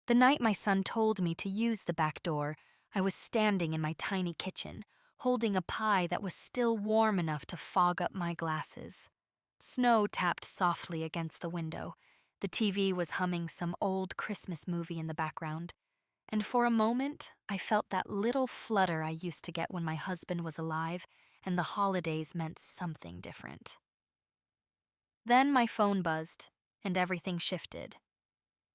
The night my son told me to use the back door, I was standing in my tiny kitchen, holding a pie that was still warm enough to fog up my glasses. Snow tapped softly against the window. The TV was humming some old Christmas movie in the background, and for a moment, I felt that little flutter I used to get when my husband was alive and the holidays meant something different. Then my phone buzzed, and everything shifted.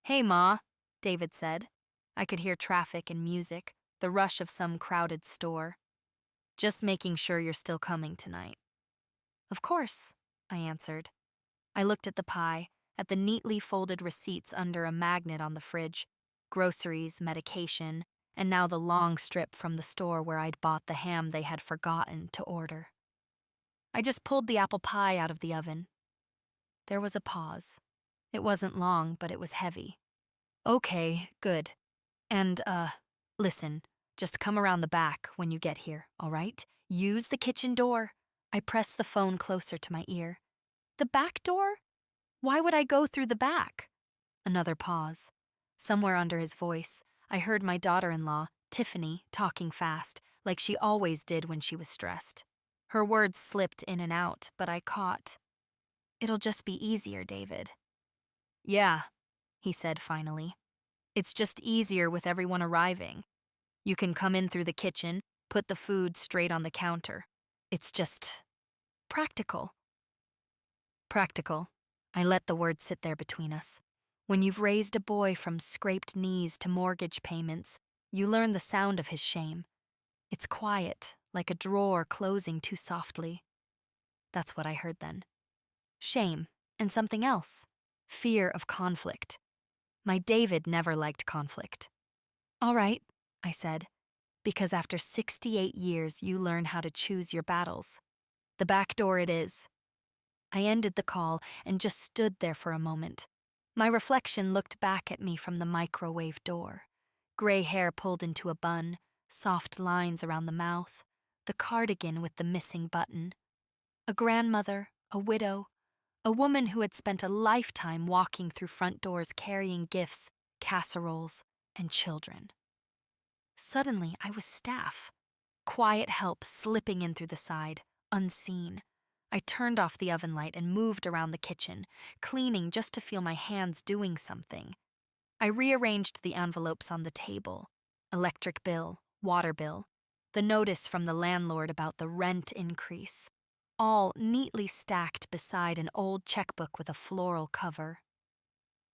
"Hey, Ma," David said. I could hear traffic and music, the rush of some crowded store. "Just making sure you're still coming tonight." "Of course," I answered. I looked at the pie, at the neatly folded receipts under a magnet on the fridge, groceries, medication, and now the long strip from the store where I'd bought the ham they had forgotten to order. I just pulled the apple pie out of the oven. There was a pause. It wasn't long, but it was heavy. "Okay, good. And, listen, just come around the back when you get here, all right? Use the kitchen door." I pressed the phone closer to my ear. "The back door? Why would I go through the back?" Another pause. Somewhere under his voice, I heard my daughter-in-law, Tiffany, talking fast, like she always did when she was stressed. Her words slipped in and out, but I caught. "It'll just be easier, David." "Yeah," he said finally. "It's just easier with everyone arriving. You can come in through the kitchen, put the food straight on the counter. It's just practical." Practical. I let the word sit there between us. When you've raised a boy from scraped knees to mortgage payments, you learn the sound of his shame. It's quiet, like a drawer closing too softly. That's what I heard then. Shame, and something else. Fear of conflict. My David never liked conflict. "All right," I said, "because after 68 years you learn how to choose your battles. The back door it is." I ended the call and just stood there for a moment. My reflection looked back at me from the microwave door. Gray hair pulled into a bun, soft lines around the mouth, the cardigan with the missing button. A grandmother, a widow, a woman who had spent a lifetime walking through front doors carrying gifts, casseroles, and children. Suddenly, I was staff. Quiet help slipping in through the side, unseen. I turned off the oven light and moved around the kitchen, cleaning just to feel my hands doing something. I rearranged the envelopes on the table. Electric bill, water bill, the notice from the landlord about the rent increase, all neatly stacked beside an old checkbook with a floral cover.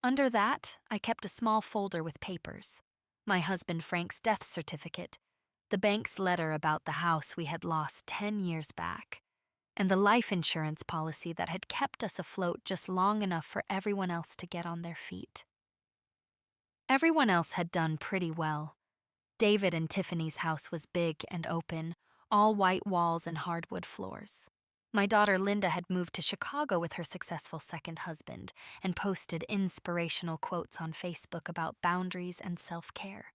Under that, I kept a small folder with papers. My husband Frank's death certificate, the bank's letter about the house we had lost 10 years back, and the life insurance policy that had kept us afloat just long enough for everyone else to get on their feet. Everyone else had done pretty well. David and Tiffany's house was big and open, all white walls and hardwood floors. My daughter Linda had moved to Chicago with her successful second husband and posted inspirational quotes on Facebook about boundaries and self-care.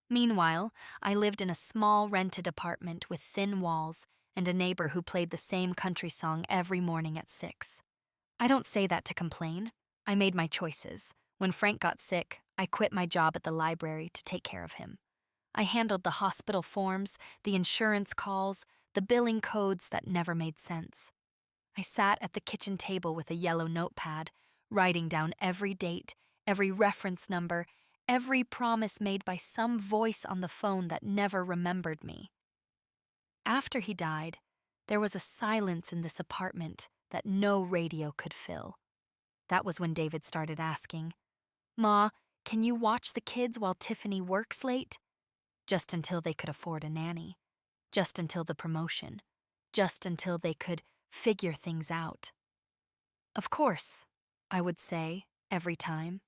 Meanwhile, I lived in a small rented apartment with thin walls and a neighbor who played the same country song every morning at 6. I don't say that to complain. I made my choices. When Frank got sick, I quit my job at the library to take care of him. I handled the hospital forms, the insurance calls, the billing codes that never made sense. I sat at the kitchen table with a yellow notepad, writing down every date, every reference number, every promise made by some voice on the phone that never remembered me. After he died, there was a silence in this apartment that no radio could fill. That was when David started asking, "Ma, can you watch the kids while Tiffany works late?" Just until they could afford a nanny. Just until the promotion. Just until they could figure things out. "Of course," I would say every time.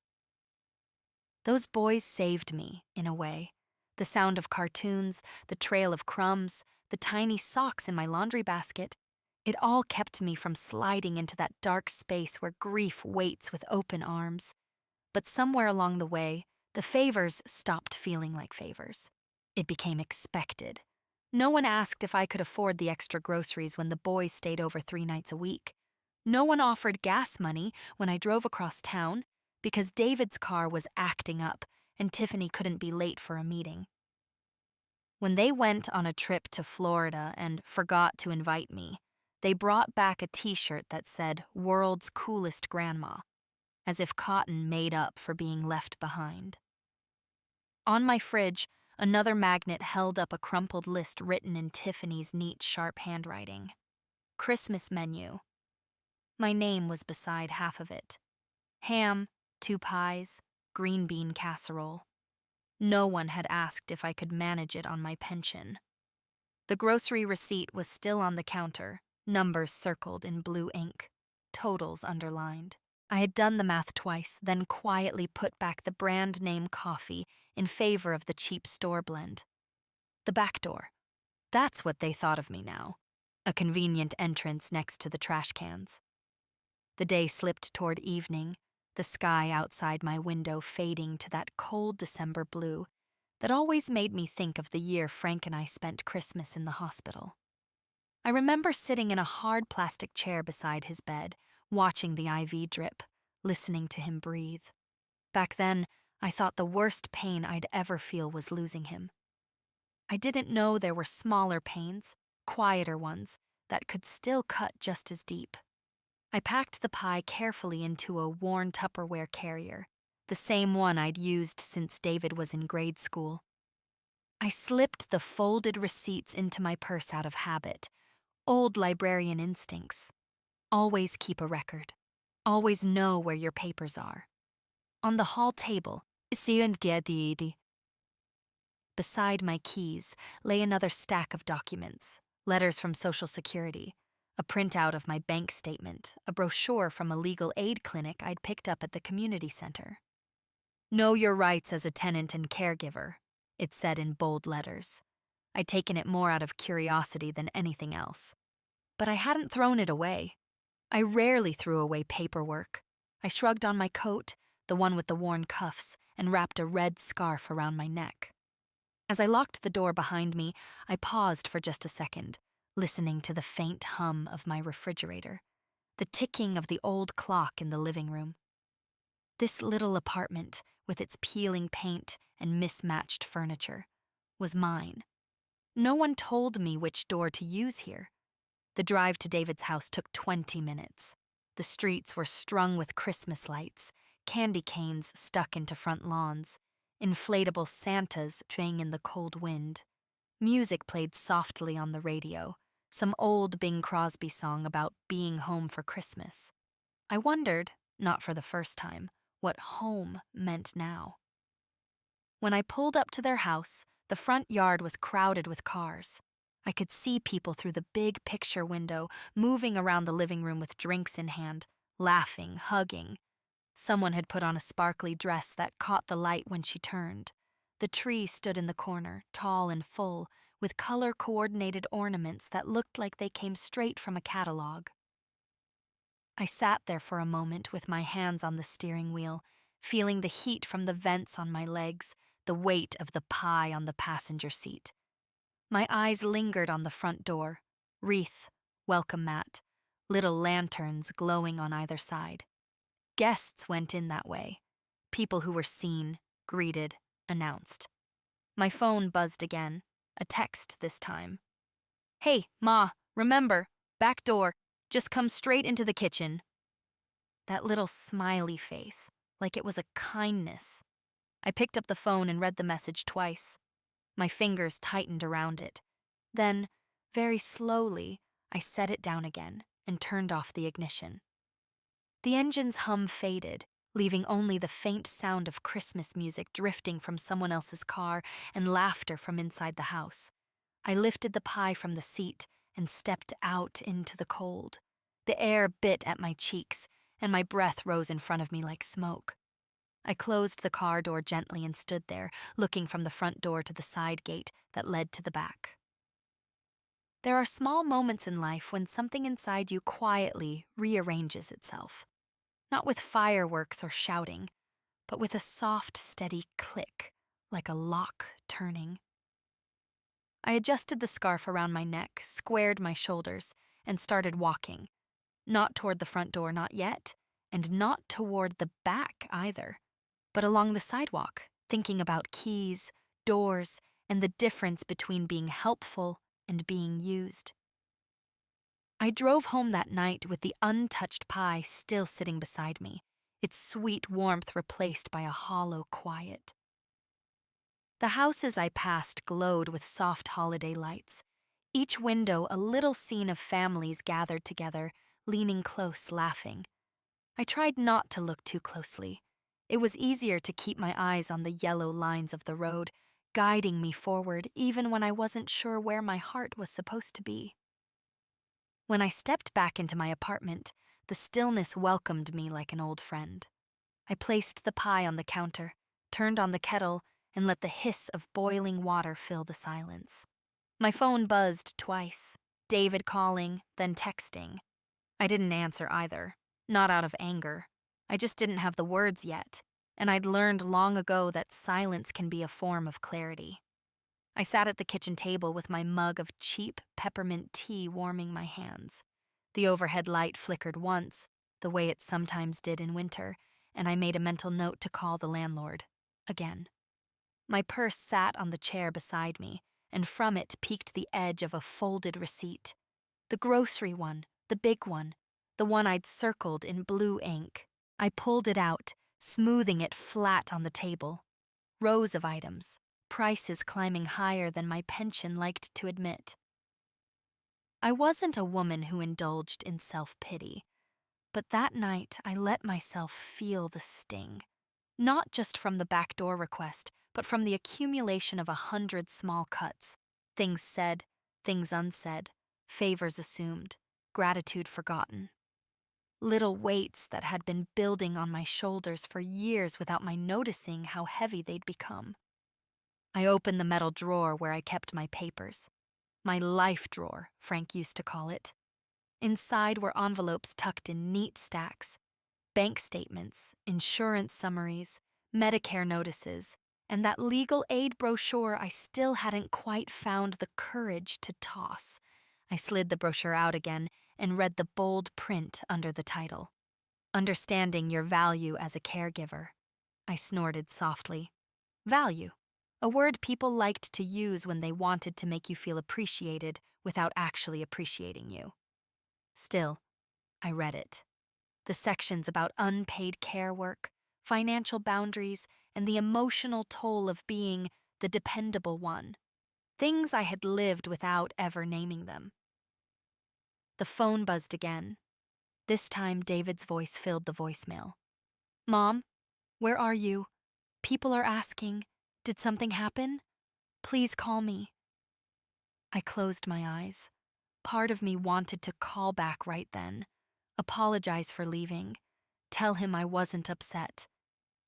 Those boys saved me, in a way. The sound of cartoons, the trail of crumbs, the tiny socks in my laundry basket, it all kept me from sliding into that dark space where grief waits with open arms. But somewhere along the way, the favors stopped feeling like favors. It became expected. No one asked if I could afford the extra groceries when the boys stayed over 3 nights a week. No one offered gas money when I drove across town, because David's car was acting up, and Tiffany couldn't be late for a meeting. When they went on a trip to Florida and forgot to invite me, they brought back a t-shirt that said "World's Coolest Grandma," as if Cotton made up for being left behind. On my fridge, another magnet held up a crumpled list written in Tiffany's neat, sharp handwriting. Christmas menu. My name was beside half of it. Ham, 2 pies, green bean casserole. No one had asked if I could manage it on my pension. The grocery receipt was still on the counter, numbers circled in blue ink, totals underlined. I had done the math twice, then quietly put back the brand name coffee in favor of the cheap store blend. The back door. That's what they thought of me now. A convenient entrance next to the trash cans. The day slipped toward evening, the sky outside my window fading to that cold December blue that always made me think of the year Frank and I spent Christmas in the hospital. I remember sitting in a hard plastic chair beside his bed, watching the IV drip, listening to him breathe. Back then, I thought the worst pain I'd ever feel was losing him. I didn't know there were smaller pains, quieter ones, that could still cut just as deep. I packed the pie carefully into a worn Tupperware carrier, the same one I'd used since David was in grade school. I slipped the folded receipts into my purse out of habit, old librarian instincts. Always keep a record. Always know where your papers are. On the hall table, beside my keys lay another stack of documents, letters from Social Security, a printout of my bank statement, a brochure from a legal aid clinic I'd picked up at the community center. Know your rights as a tenant and caregiver, it said in bold letters. I'd taken it more out of curiosity than anything else. But I hadn't thrown it away. I rarely threw away paperwork. I shrugged on my coat, the one with the worn cuffs, and wrapped a red scarf around my neck. As I locked the door behind me, I paused for just a second, listening to the faint hum of my refrigerator, the ticking of the old clock in the living room. This little apartment, with its peeling paint and mismatched furniture, was mine. No one told me which door to use here. The drive to David's house took 20 minutes. The streets were strung with Christmas lights, candy canes stuck into front lawns, inflatable Santas swaying in the cold wind. Music played softly on the radio, some old Bing Crosby song about being home for Christmas. I wondered, not for the first time, what home meant now. When I pulled up to their house, the front yard was crowded with cars. I could see people through the big picture window, moving around the living room with drinks in hand, laughing, hugging. Someone had put on a sparkly dress that caught the light when she turned. The tree stood in the corner, tall and full, with color-coordinated ornaments that looked like they came straight from a catalog. I sat there for a moment with my hands on the steering wheel, feeling the heat from the vents on my legs, the weight of the pie on the passenger seat. My eyes lingered on the front door, wreath, welcome mat, little lanterns glowing on either side. Guests went in that way, people who were seen, greeted, announced. My phone buzzed again, a text this time. "Hey, Ma, remember, back door, just come straight into the kitchen." That little smiley face, like it was a kindness. I picked up the phone and read the message twice. My fingers tightened around it. Then, very slowly, I set it down again and turned off the ignition. The engine's hum faded, leaving only the faint sound of Christmas music drifting from someone else's car and laughter from inside the house. I lifted the pie from the seat and stepped out into the cold. The air bit at my cheeks, and my breath rose in front of me like smoke. I closed the car door gently and stood there, looking from the front door to the side gate that led to the back. There are small moments in life when something inside you quietly rearranges itself. Not with fireworks or shouting, but with a soft, steady click, like a lock turning. I adjusted the scarf around my neck, squared my shoulders, and started walking. Not toward the front door, not yet, and not toward the back either, but along the sidewalk, thinking about keys, doors, and the difference between being helpful and being used. I drove home that night with the untouched pie still sitting beside me, its sweet warmth replaced by a hollow quiet. The houses I passed glowed with soft holiday lights, each window a little scene of families gathered together, leaning close, laughing. I tried not to look too closely. It was easier to keep my eyes on the yellow lines of the road, guiding me forward even when I wasn't sure where my heart was supposed to be. When I stepped back into my apartment, the stillness welcomed me like an old friend. I placed the pie on the counter, turned on the kettle, and let the hiss of boiling water fill the silence. My phone buzzed twice, David calling, then texting. I didn't answer either, not out of anger. I just didn't have the words yet, and I'd learned long ago that silence can be a form of clarity. I sat at the kitchen table with my mug of cheap peppermint tea warming my hands. The overhead light flickered once, the way it sometimes did in winter, and I made a mental note to call the landlord. Again. My purse sat on the chair beside me, and from it peeked the edge of a folded receipt. The grocery one, the big one, the one I'd circled in blue ink. I pulled it out, smoothing it flat on the table. Rows of items, prices climbing higher than my pension liked to admit. I wasn't a woman who indulged in self-pity, but that night I let myself feel the sting. Not just from the backdoor request, but from the accumulation of 100 small cuts. Things said, things unsaid, favors assumed, gratitude forgotten. Little weights that had been building on my shoulders for years without my noticing how heavy they'd become. I opened the metal drawer where I kept my papers. My life drawer, Frank used to call it. Inside were envelopes tucked in neat stacks. Bank statements, insurance summaries, Medicare notices, and that legal aid brochure I still hadn't quite found the courage to toss. I slid the brochure out again and read the bold print under the title. Understanding Your Value as a Caregiver. I snorted softly. Value, a word people liked to use when they wanted to make you feel appreciated without actually appreciating you. Still, I read it. The sections about unpaid care work, financial boundaries, and the emotional toll of being the dependable one. Things I had lived without ever naming them. The phone buzzed again. This time, David's voice filled the voicemail. Mom, where are you? People are asking, did something happen? Please call me. I closed my eyes. Part of me wanted to call back right then, apologize for leaving, tell him I wasn't upset.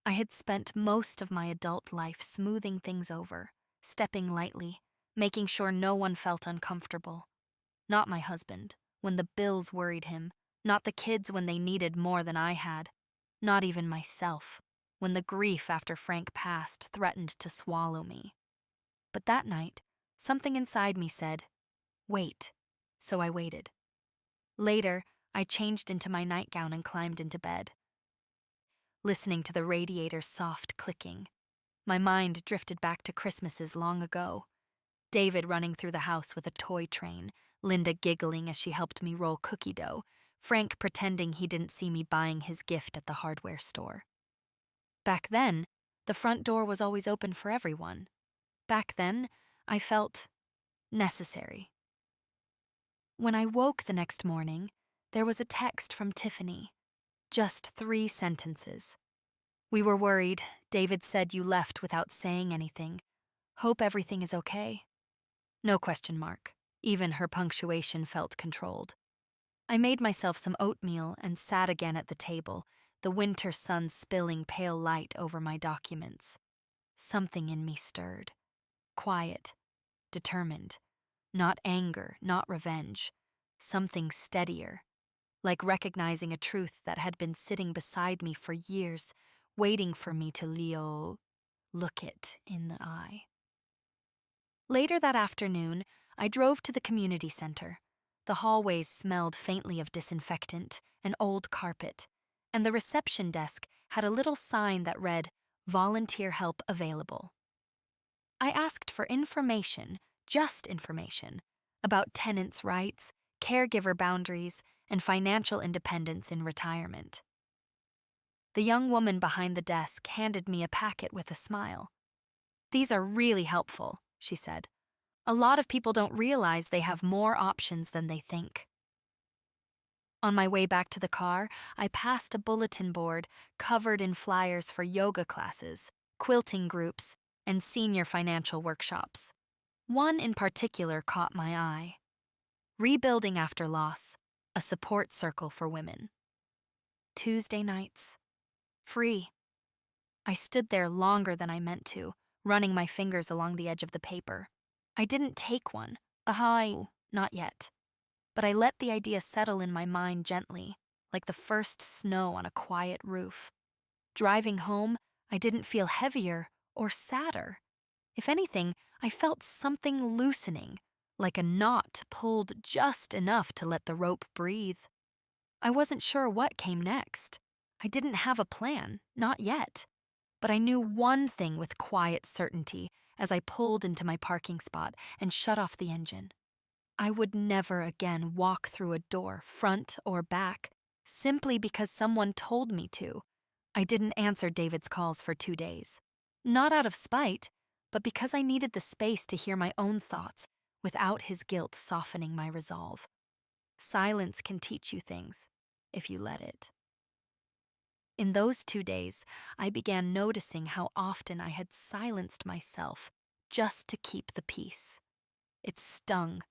I had spent most of my adult life smoothing things over, stepping lightly, making sure no one felt uncomfortable. Not my husband, when the bills worried him, not the kids when they needed more than I had, not even myself, when the grief after Frank passed threatened to swallow me. But that night, something inside me said, wait, so I waited. Later, I changed into my nightgown and climbed into bed. Listening to the radiator's soft clicking, my mind drifted back to Christmases long ago. David running through the house with a toy train, Linda giggling as she helped me roll cookie dough, Frank pretending he didn't see me buying his gift at the hardware store. Back then, the front door was always open for everyone. Back then, I felt necessary. When I woke the next morning, there was a text from Tiffany. Just 3 sentences. We were worried. David said you left without saying anything. Hope everything is okay. No question mark. Even her punctuation felt controlled. I made myself some oatmeal and sat again at the table, the winter sun spilling pale light over my documents. Something in me stirred. Quiet. Determined. Not anger, not revenge. Something steadier. Like recognizing a truth that had been sitting beside me for years, waiting for me to look it in the eye. Later that afternoon, I drove to the community center. The hallways smelled faintly of disinfectant and old carpet, and the reception desk had a little sign that read, volunteer help available. I asked for information, just information, about tenants' rights, caregiver boundaries, and financial independence in retirement. The young woman behind the desk handed me a packet with a smile. "These are really helpful," she said. "A lot of people don't realize they have more options than they think." On my way back to the car, I passed a bulletin board covered in flyers for yoga classes, quilting groups, and senior financial workshops. One in particular caught my eye: Rebuilding After Loss, a support circle for women. Tuesday nights. Free. I stood there longer than I meant to, running my fingers along the edge of the paper. I didn't take one. Not yet. But I let the idea settle in my mind gently, like the first snow on a quiet roof. Driving home, I didn't feel heavier or sadder. If anything, I felt something loosening, like a knot pulled just enough to let the rope breathe. I wasn't sure what came next. I didn't have a plan, not yet. But I knew one thing with quiet certainty as I pulled into my parking spot and shut off the engine. I would never again walk through a door, front or back, simply because someone told me to. I didn't answer David's calls for 2 days. Not out of spite, but because I needed the space to hear my own thoughts without his guilt softening my resolve. Silence can teach you things, if you let it. In those 2 days, I began noticing how often I had silenced myself just to keep the peace. It stung,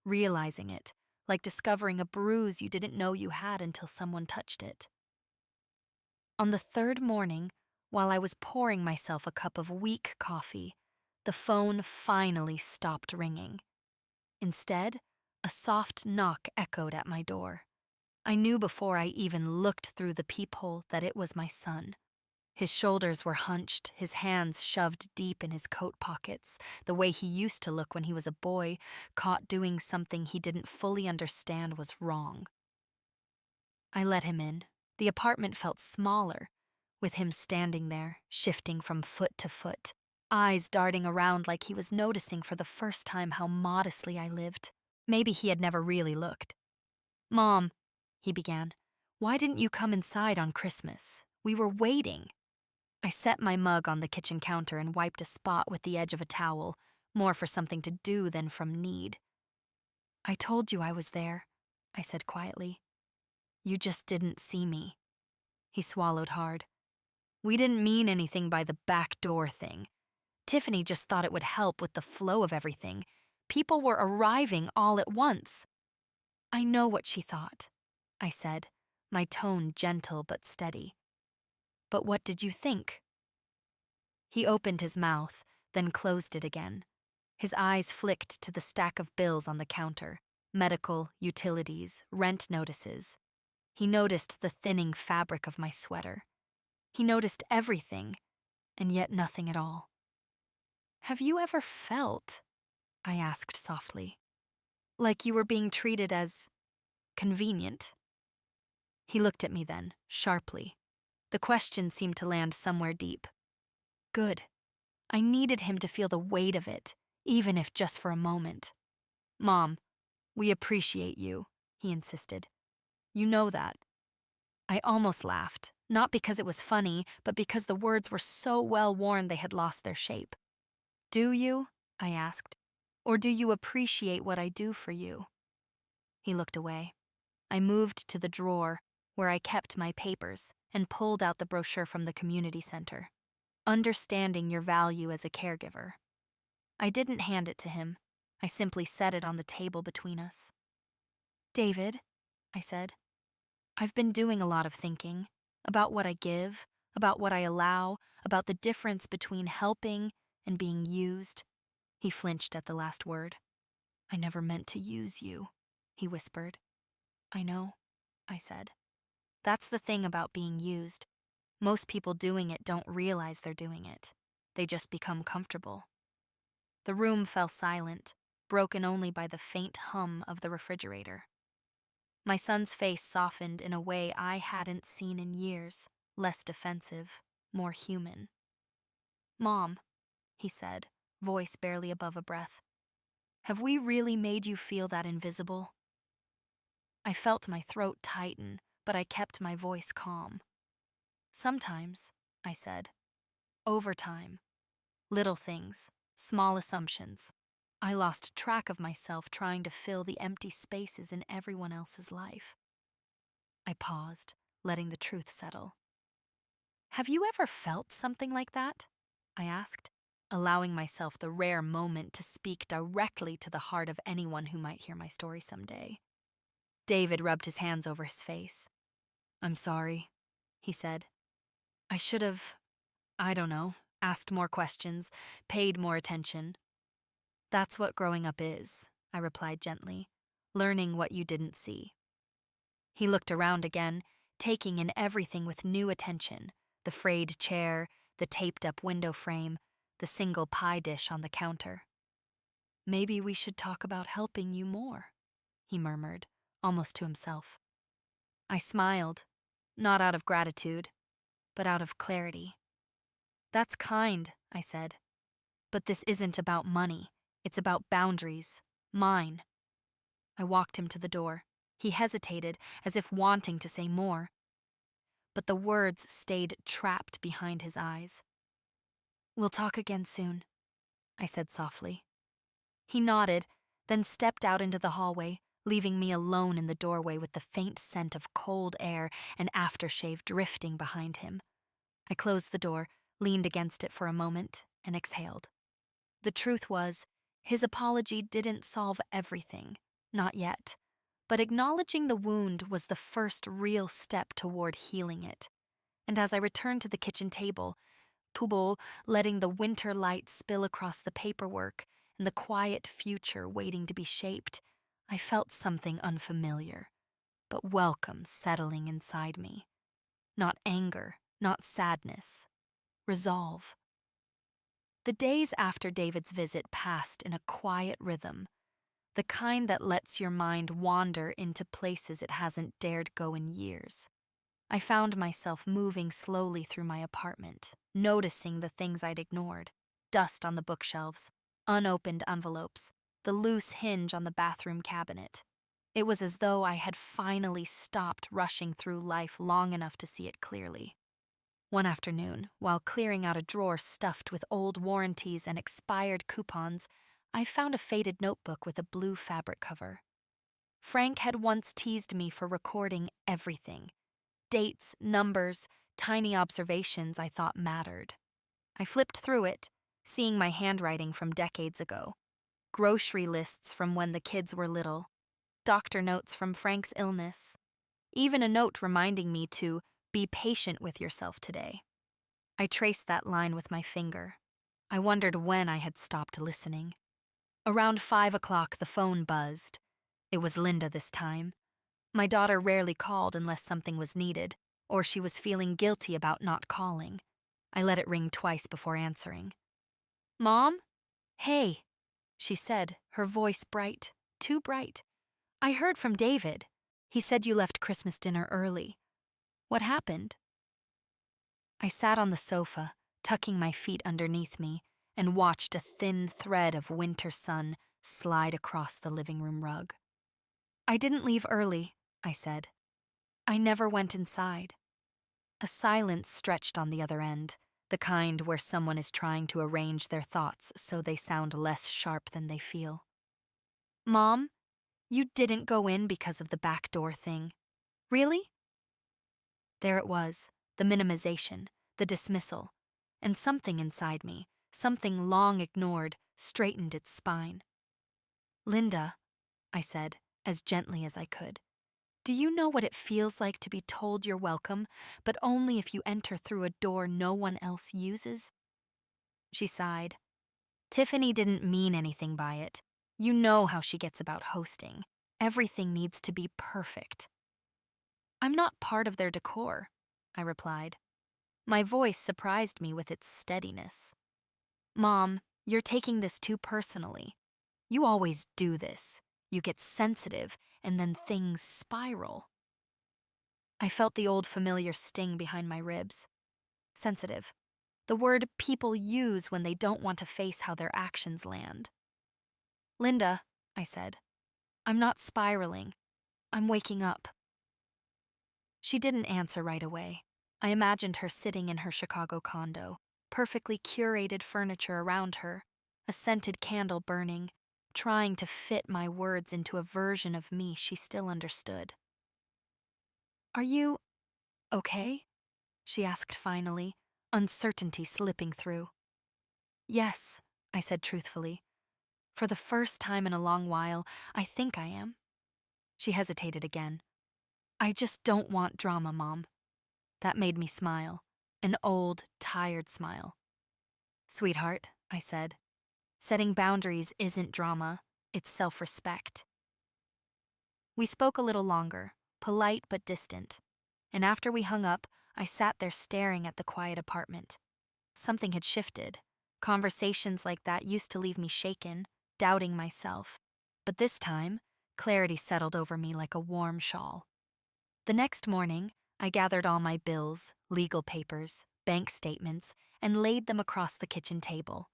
realizing it, like discovering a bruise you didn't know you had until someone touched it. On the third morning, while I was pouring myself a cup of weak coffee, the phone finally stopped ringing. Instead, a soft knock echoed at my door. I knew before I even looked through the peephole that it was my son. His shoulders were hunched, his hands shoved deep in his coat pockets, the way he used to look when he was a boy, caught doing something he didn't fully understand was wrong. I let him in. The apartment felt smaller, with him standing there, shifting from foot to foot, eyes darting around like he was noticing for the first time how modestly I lived. Maybe he had never really looked. "Mom," he began, "why didn't you come inside on Christmas? We were waiting." I set my mug on the kitchen counter and wiped a spot with the edge of a towel, more for something to do than from need. "I told you I was there," I said quietly. "You just didn't see me." He swallowed hard. "We didn't mean anything by the back door thing. Tiffany just thought it would help with the flow of everything. People were arriving all at once." "I know what she thought," I said, my tone gentle but steady. "But what did you think?" He opened his mouth, then closed it again. His eyes flicked to the stack of bills on the counter: medical, utilities, rent notices. He noticed the thinning fabric of my sweater. He noticed everything, and yet nothing at all. "Have you ever felt," I asked softly, "like you were being treated as convenient?" He looked at me then, sharply. The question seemed to land somewhere deep. Good. I needed him to feel the weight of it, even if just for a moment. "Mom, we appreciate you," he insisted. "You know that." I almost laughed, not because it was funny, but because the words were so well worn they had lost their shape. "Do you?" I asked. "Or do you appreciate what I do for you?" He looked away. I moved to the drawer where I kept my papers and pulled out the brochure from the community center. Understanding Your Value as a Caregiver. I didn't hand it to him. I simply set it on the table between us. "David," I said, "I've been doing a lot of thinking about what I give, about what I allow, about the difference between helping and being used." He flinched at the last word. "I never meant to use you," he whispered. "I know," I said. "That's the thing about being used. Most people doing it don't realize they're doing it. They just become comfortable." The room fell silent, broken only by the faint hum of the refrigerator. My son's face softened in a way I hadn't seen in years, less defensive, more human. Mom, he said, voice barely above a breath, have we really made you feel that invisible? I felt my throat tighten, but I kept my voice calm. Sometimes, I said. Over time. Little things, small assumptions. I lost track of myself trying to fill the empty spaces in everyone else's life. I paused, letting the truth settle. Have you ever felt something like that? I asked, allowing myself the rare moment to speak directly to the heart of anyone who might hear my story someday. David rubbed his hands over his face. I'm sorry, he said. I should have, I don't know, asked more questions, paid more attention. That's what growing up is, I replied gently, learning what you didn't see. He looked around again, taking in everything with new attention, the frayed chair, the taped-up window frame, the single pie dish on the counter. Maybe we should talk about helping you more, he murmured, almost to himself. I smiled, not out of gratitude, but out of clarity. That's kind, I said. But this isn't about money. It's about boundaries. Mine. I walked him to the door. He hesitated, as if wanting to say more. But the words stayed trapped behind his eyes. We'll talk again soon, I said softly. He nodded, then stepped out into the hallway, leaving me alone in the doorway with the faint scent of cold air and aftershave drifting behind him. I closed the door, leaned against it for a moment, and exhaled. The truth was, his apology didn't solve everything, not yet, but acknowledging the wound was the first real step toward healing it. And as I returned to the kitchen table, letting the winter light spill across the paperwork and the quiet future waiting to be shaped, I felt something unfamiliar, but welcome settling inside me. Not anger, not sadness. Resolve. The days after David's visit passed in a quiet rhythm, the kind that lets your mind wander into places it hasn't dared go in years. I found myself moving slowly through my apartment, noticing the things I'd ignored. Dust on the bookshelves, unopened envelopes, the loose hinge on the bathroom cabinet. It was as though I had finally stopped rushing through life long enough to see it clearly. One afternoon, while clearing out a drawer stuffed with old warranties and expired coupons, I found a faded notebook with a blue fabric cover. Frank had once teased me for recording everything. Dates, numbers, tiny observations I thought mattered. I flipped through it, seeing my handwriting from decades ago. Grocery lists from when the kids were little. Doctor notes from Frank's illness. Even a note reminding me to be patient with yourself today. I traced that line with my finger. I wondered when I had stopped listening. Around 5 o'clock, the phone buzzed. It was Linda this time. My daughter rarely called unless something was needed, or she was feeling guilty about not calling. I let it ring twice before answering. Mom? Hey, she said, her voice bright, too bright. I heard from David. He said you left Christmas dinner early. What happened? I sat on the sofa, tucking my feet underneath me, and watched a thin thread of winter sun slide across the living room rug. I didn't leave early, I said. I never went inside. A silence stretched on the other end, the kind where someone is trying to arrange their thoughts so they sound less sharp than they feel. Mom, you didn't go in because of the back door thing. Really? There it was, the minimization, the dismissal, and something inside me, something long ignored, straightened its spine. Linda, I said, as gently as I could, do you know what it feels like to be told you're welcome, but only if you enter through a door no one else uses? She sighed. Tiffany didn't mean anything by it. You know how she gets about hosting. Everything needs to be perfect. I'm not part of their decor, I replied. My voice surprised me with its steadiness. Mom, you're taking this too personally. You always do this. You get sensitive, and then things spiral. I felt the old familiar sting behind my ribs. Sensitive. the word people use when they don't want to face how their actions land. "Linda," I said, "I'm not spiraling. I'm waking up." She didn't answer right away. I imagined her sitting in her Chicago condo, perfectly curated furniture around her, a scented candle burning, trying to fit my words into a version of me she still understood. "Are you okay?" she asked finally, uncertainty slipping through. "Yes," I said truthfully. "For the first time in a long while, I think I am." She hesitated again. "I just don't want drama, Mom." That made me smile, an old, tired smile. "Sweetheart," I said, "setting boundaries isn't drama, it's self-respect." We spoke a little longer, polite but distant, and after we hung up, I sat there staring at the quiet apartment. Something had shifted. Conversations like that used to leave me shaken, doubting myself, but this time, clarity settled over me like a warm shawl. The next morning, I gathered all my bills, legal papers, bank statements, and laid them across the kitchen table.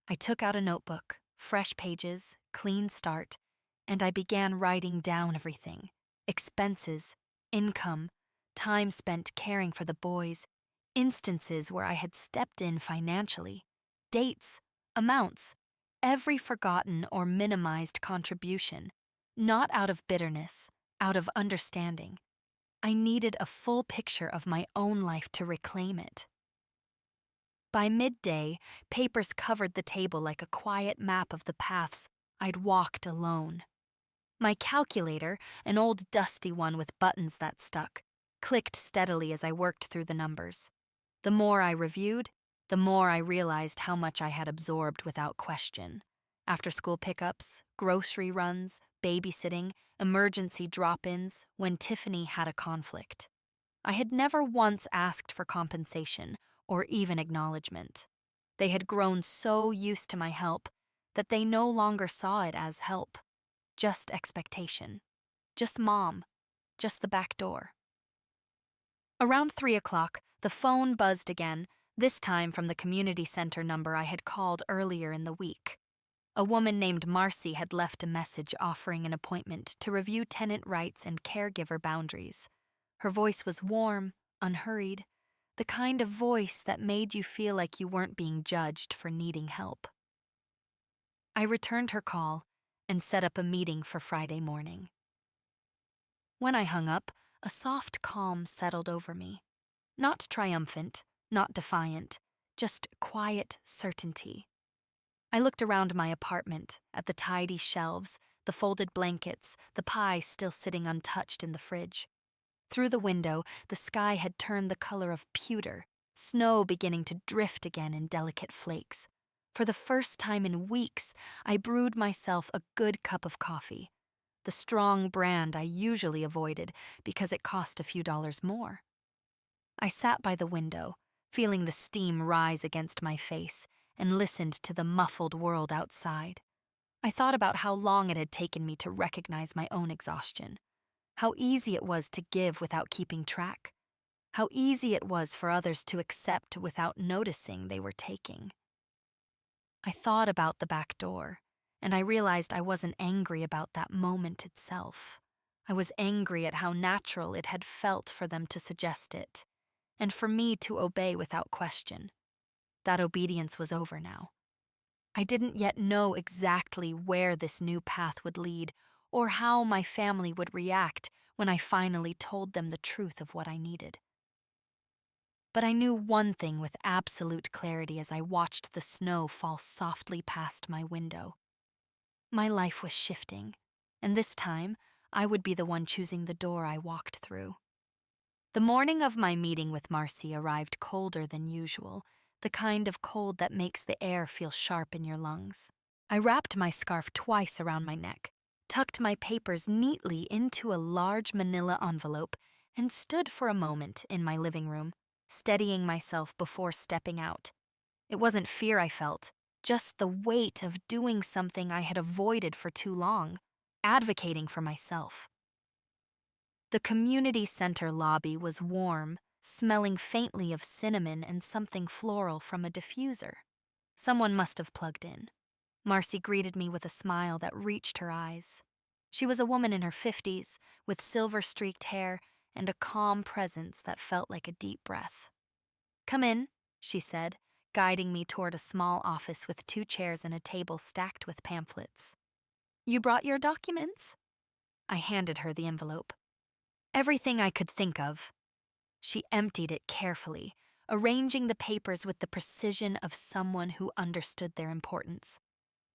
I took out a notebook, fresh pages, clean start, and I began writing down everything: expenses, income, time spent caring for the boys, instances where I had stepped in financially, dates, amounts, every forgotten or minimized contribution, not out of bitterness, out of understanding. I needed a full picture of my own life to reclaim it. By midday, papers covered the table like a quiet map of the paths I'd walked alone. My calculator, an old dusty one with buttons that stuck, clicked steadily as I worked through the numbers. The more I reviewed, the more I realized how much I had absorbed without question. After-school pickups, grocery runs, babysitting, emergency drop-ins, when Tiffany had a conflict. I had never once asked for compensation or even acknowledgement. They had grown so used to my help that they no longer saw it as help, just expectation, just mom, just the back door. Around 3 o'clock, the phone buzzed again, this time from the community center number I had called earlier in the week. A woman named Marcy had left a message offering an appointment to review tenant rights and caregiver boundaries. Her voice was warm, unhurried, the kind of voice that made you feel like you weren't being judged for needing help. I returned her call and set up a meeting for Friday morning. When I hung up, a soft calm settled over me. Not triumphant, not defiant, just quiet certainty. I looked around my apartment, at the tidy shelves, the folded blankets, the pie still sitting untouched in the fridge. Through the window, the sky had turned the color of pewter, snow beginning to drift again in delicate flakes. For the first time in weeks, I brewed myself a good cup of coffee, the strong brand I usually avoided because it cost a few dollars more. I sat by the window, feeling the steam rise against my face, and listened to the muffled world outside. I thought about how long it had taken me to recognize my own exhaustion, how easy it was to give without keeping track, how easy it was for others to accept without noticing they were taking. I thought about the back door, and I realized I wasn't angry about that moment itself. I was angry at how natural it had felt for them to suggest it, and for me to obey without question. That obedience was over now. I didn't yet know exactly where this new path would lead, or how my family would react when I finally told them the truth of what I needed. But I knew one thing with absolute clarity as I watched the snow fall softly past my window. My life was shifting, and this time I would be the one choosing the door I walked through. The morning of my meeting with Marcy arrived colder than usual, the kind of cold that makes the air feel sharp in your lungs. I wrapped my scarf twice around my neck, tucked my papers neatly into a large manila envelope, and stood for a moment in my living room, steadying myself before stepping out. It wasn't fear I felt, just the weight of doing something I had avoided for too long, advocating for myself. The community center lobby was warm, smelling faintly of cinnamon and something floral from a diffuser. Someone must have plugged in. Marcy greeted me with a smile that reached her eyes. She was a woman in her 50s, with silver-streaked hair and a calm presence that felt like a deep breath. "Come in," she said, guiding me toward a small office with 2 chairs and a table stacked with pamphlets. "You brought your documents?" I handed her the envelope. "Everything I could think of." She emptied it carefully, arranging the papers with the precision of someone who understood their importance.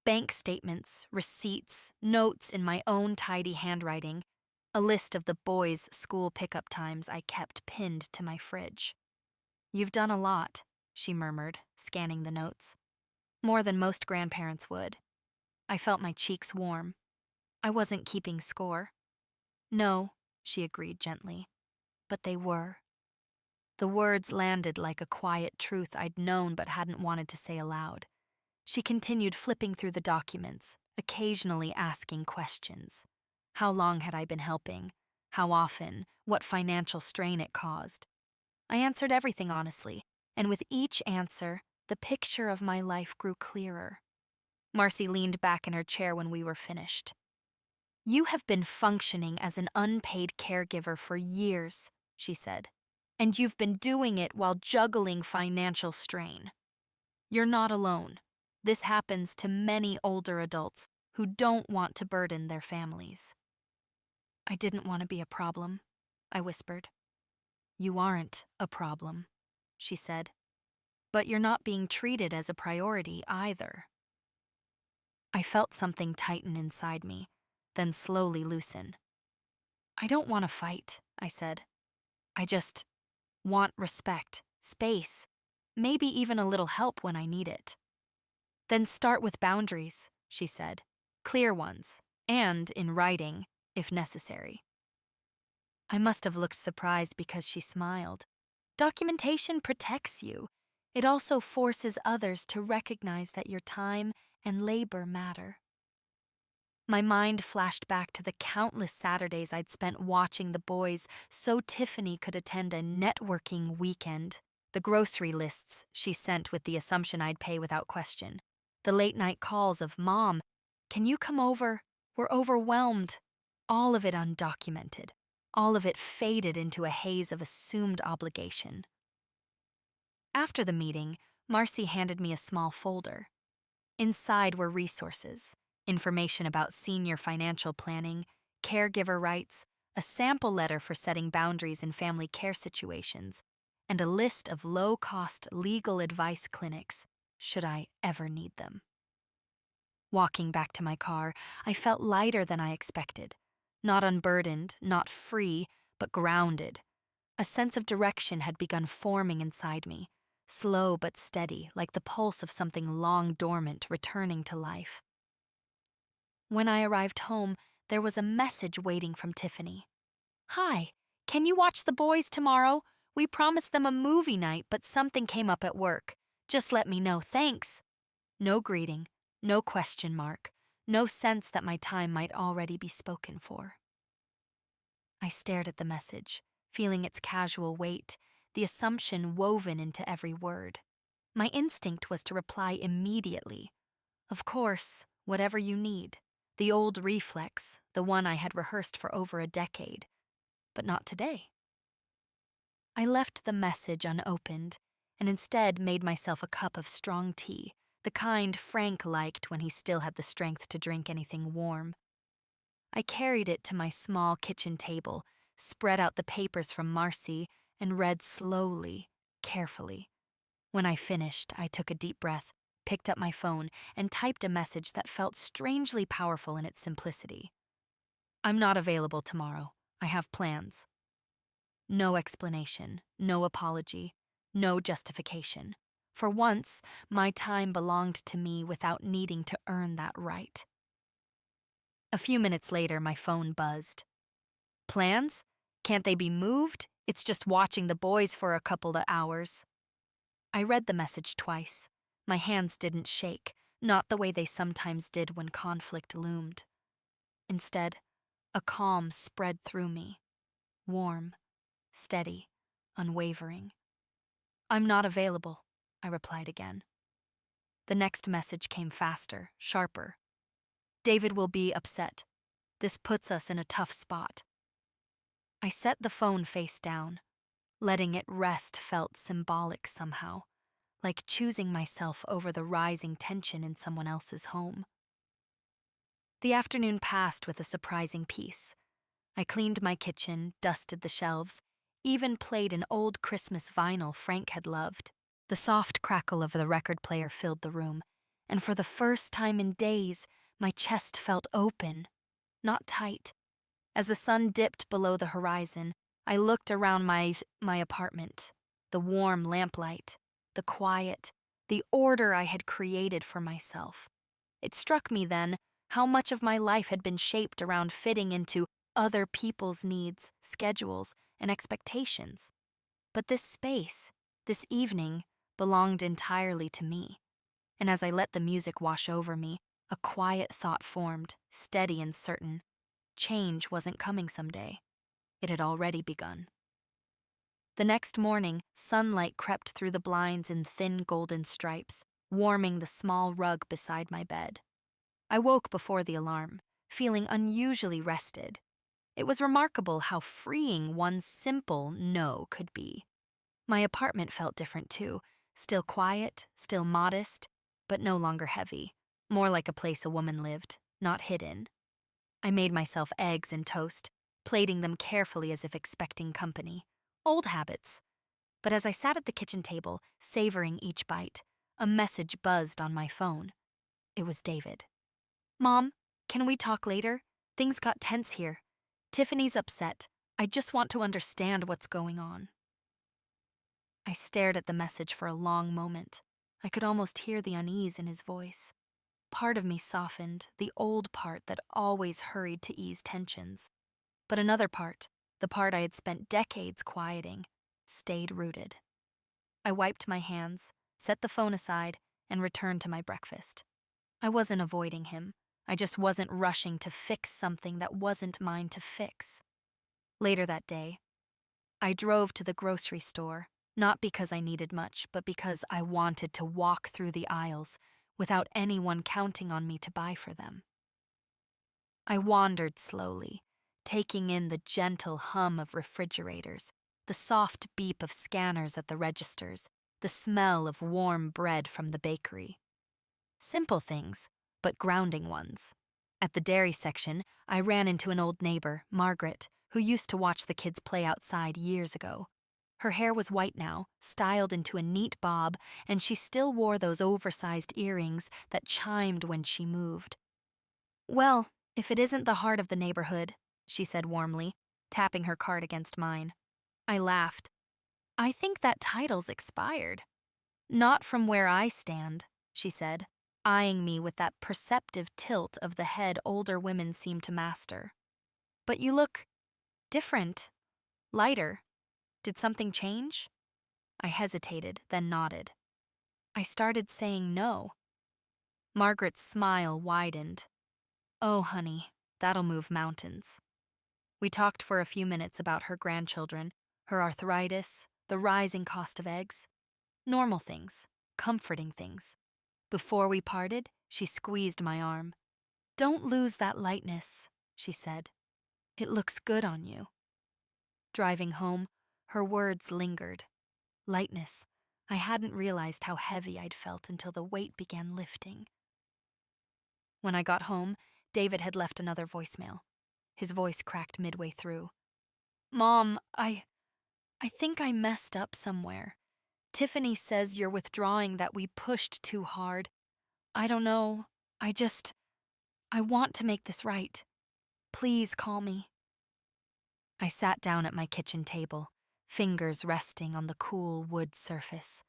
Bank statements, receipts, notes in my own tidy handwriting, a list of the boys' school pickup times I kept pinned to my fridge. "You've done a lot," she murmured, scanning the notes. "More than most grandparents would." I felt my cheeks warm. I wasn't keeping score. "No," she agreed gently, "but they were." The words landed like a quiet truth I'd known but hadn't wanted to say aloud. She continued flipping through the documents, occasionally asking questions. How long had I been helping? How often? What financial strain it caused? I answered everything honestly, and with each answer, the picture of my life grew clearer. Marcy leaned back in her chair when we were finished. "You have been functioning as an unpaid caregiver for years," she said, "and you've been doing it while juggling financial strain. You're not alone. This happens to many older adults who don't want to burden their families." "I didn't want to be a problem," I whispered. "You aren't a problem," she said, "but you're not being treated as a priority either." I felt something tighten inside me, then slowly loosen. "I don't want to fight," I said. "I just want respect, space, maybe even a little help when I need it." "Then start with boundaries," she said, "clear ones, and in writing, if necessary." I must have looked surprised because she smiled. "Documentation protects you. It also forces others to recognize that your time and labor matter." My mind flashed back to the countless Saturdays I'd spent watching the boys so Tiffany could attend a networking weekend, the grocery lists she sent with the assumption I'd pay without question, the late-night calls of, "Mom, can you come over? We're overwhelmed." All of it undocumented. All of it faded into a haze of assumed obligation. After the meeting, Marcy handed me a small folder. Inside were resources, information about senior financial planning, caregiver rights, a sample letter for setting boundaries in family care situations, and a list of low-cost legal advice clinics, should I ever need them. Walking back to my car, I felt lighter than I expected. Not unburdened, not free, but grounded. A sense of direction had begun forming inside me, slow but steady, like the pulse of something long dormant returning to life. When I arrived home, there was a message waiting from Tiffany. "Hi, can you watch the boys tomorrow? We promised them a movie night, but something came up at work. Just let me know, thanks." No greeting, no question mark, no sense that my time might already be spoken for. I stared at the message, feeling its casual weight, the assumption woven into every word. My instinct was to reply immediately. "Of course, whatever you need." The old reflex, the one I had rehearsed for over a decade. But not today. I left the message unopened, and instead made myself a cup of strong tea, the kind Frank liked when he still had the strength to drink anything warm. I carried it to my small kitchen table, spread out the papers from Marcy, and read slowly, carefully. When I finished, I took a deep breath, picked up my phone, and typed a message that felt strangely powerful in its simplicity. "I'm not available tomorrow. I have plans." No explanation, no apology, no justification. For once, my time belonged to me without needing to earn that right. A few minutes later, my phone buzzed. "Plans? Can't they be moved? It's just watching the boys for a couple of hours." I read the message twice. My hands didn't shake, not the way they sometimes did when conflict loomed. Instead, a calm spread through me. Warm, steady, unwavering. "I'm not available," I replied again. The next message came faster, sharper. "David will be upset. This puts us in a tough spot." I set the phone face down. Letting it rest felt symbolic somehow, like choosing myself over the rising tension in someone else's home. The afternoon passed with a surprising peace. I cleaned my kitchen, dusted the shelves, even played an old Christmas vinyl Frank had loved. The soft crackle of the record player filled the room, and for the first time in days, my chest felt open, not tight. As the sun dipped below the horizon, I looked around my apartment. The warm lamplight, the quiet, the order I had created for myself. It struck me then how much of my life had been shaped around fitting into other people's needs, schedules, and expectations. But this space, this evening, belonged entirely to me. And as I let the music wash over me, a quiet thought formed, steady and certain. Change wasn't coming someday. It had already begun. The next morning, sunlight crept through the blinds in thin golden stripes, warming the small rug beside my bed. I woke before the alarm, feeling unusually rested. It was remarkable how freeing one simple no could be. My apartment felt different too, still quiet, still modest, but no longer heavy, more like a place a woman lived, not hidden. I made myself eggs and toast, plating them carefully as if expecting company. Old habits. But as I sat at the kitchen table, savoring each bite, a message buzzed on my phone. It was David. "Mom, can we talk later? Things got tense here. Tiffany's upset. I just want to understand what's going on." I stared at the message for a long moment. I could almost hear the unease in his voice. Part of me softened, the old part that always hurried to ease tensions. But another part, the part I had spent decades quieting, stayed rooted. I wiped my hands, set the phone aside, and returned to my breakfast. I wasn't avoiding him. I just wasn't rushing to fix something that wasn't mine to fix. Later that day, I drove to the grocery store, not because I needed much, but because I wanted to walk through the aisles without anyone counting on me to buy for them. I wandered slowly, taking in the gentle hum of refrigerators, the soft beep of scanners at the registers, the smell of warm bread from the bakery. Simple things, but grounding ones. At the dairy section, I ran into an old neighbor, Margaret, who used to watch the kids play outside years ago. Her hair was white now, styled into a neat bob, and she still wore those oversized earrings that chimed when she moved. "Well, if it isn't the heart of the neighborhood," she said warmly, tapping her card against mine. I laughed. "I think that title's expired." "Not from where I stand," she said, eyeing me with that perceptive tilt of the head older women seem to master. "But you look different, lighter. Did something change?" I hesitated, then nodded. "I started saying no." Margaret's smile widened. "Oh, honey, that'll move mountains." We talked for a few minutes about her grandchildren, her arthritis, the rising cost of eggs. Normal things, comforting things. Before we parted, she squeezed my arm. "Don't lose that lightness," she said. "It looks good on you." Driving home, her words lingered. Lightness. I hadn't realized how heavy I'd felt until the weight began lifting. When I got home, David had left another voicemail. His voice cracked midway through. "Mom, I think I messed up somewhere. Tiffany says you're withdrawing that we pushed too hard. I don't know. I want to make this right. Please call me." I sat down at my kitchen table, fingers resting on the cool wood surface.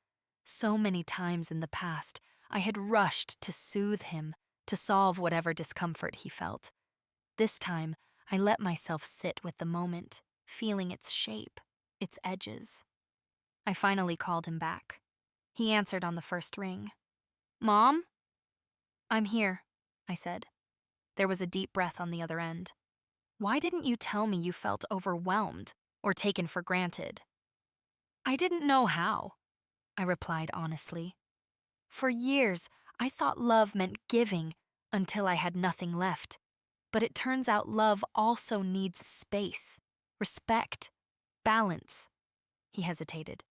So many times in the past, I had rushed to soothe him, to solve whatever discomfort he felt. This time, I let myself sit with the moment, feeling its shape, its edges. I finally called him back. He answered on the first ring. "Mom?" "I'm here," I said. There was a deep breath on the other end. "Why didn't you tell me you felt overwhelmed or taken for granted?" I didn't know how, I replied honestly. For years, I thought love meant giving until I had nothing left. But it turns out love also needs space, respect, balance. He hesitated.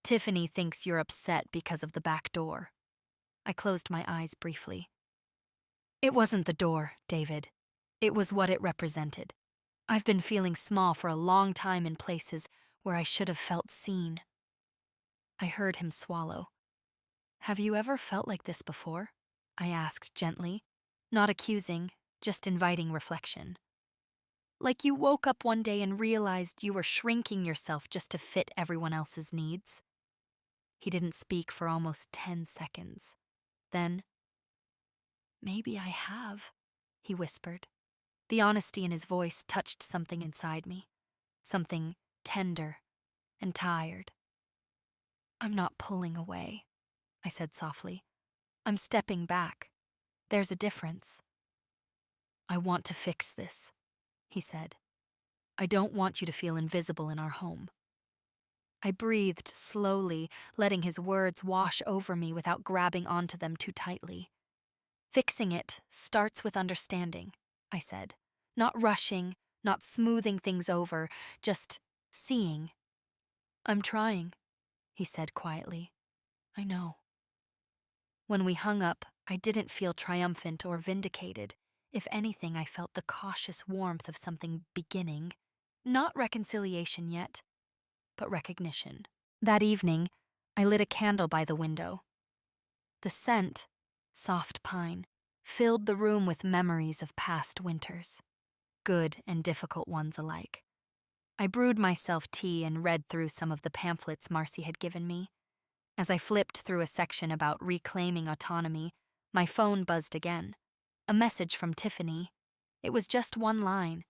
Tiffany thinks you're upset because of the back door. I closed my eyes briefly. It wasn't the door, David. It was what it represented. I've been feeling small for a long time in places where I should have felt seen. I heard him swallow. Have you ever felt like this before? I asked gently, not accusing, just inviting reflection. Like you woke up one day and realized you were shrinking yourself just to fit everyone else's needs. He didn't speak for almost 10 seconds. Then, maybe I have, he whispered. The honesty in his voice touched something inside me, something tender and tired. I'm not pulling away, I said softly. I'm stepping back. There's a difference. I want to fix this, he said. I don't want you to feel invisible in our home. I breathed slowly, letting his words wash over me without grabbing onto them too tightly. Fixing it starts with understanding, I said. Not rushing, not smoothing things over, just seeing. I'm trying, he said quietly. I know. When we hung up, I didn't feel triumphant or vindicated. If anything, I felt the cautious warmth of something beginning. Not reconciliation yet, but recognition. That evening, I lit a candle by the window. The scent, soft pine, filled the room with memories of past winters, good and difficult ones alike. I brewed myself tea and read through some of the pamphlets Marcy had given me. As I flipped through a section about reclaiming autonomy, my phone buzzed again. A message from Tiffany. It was just one line.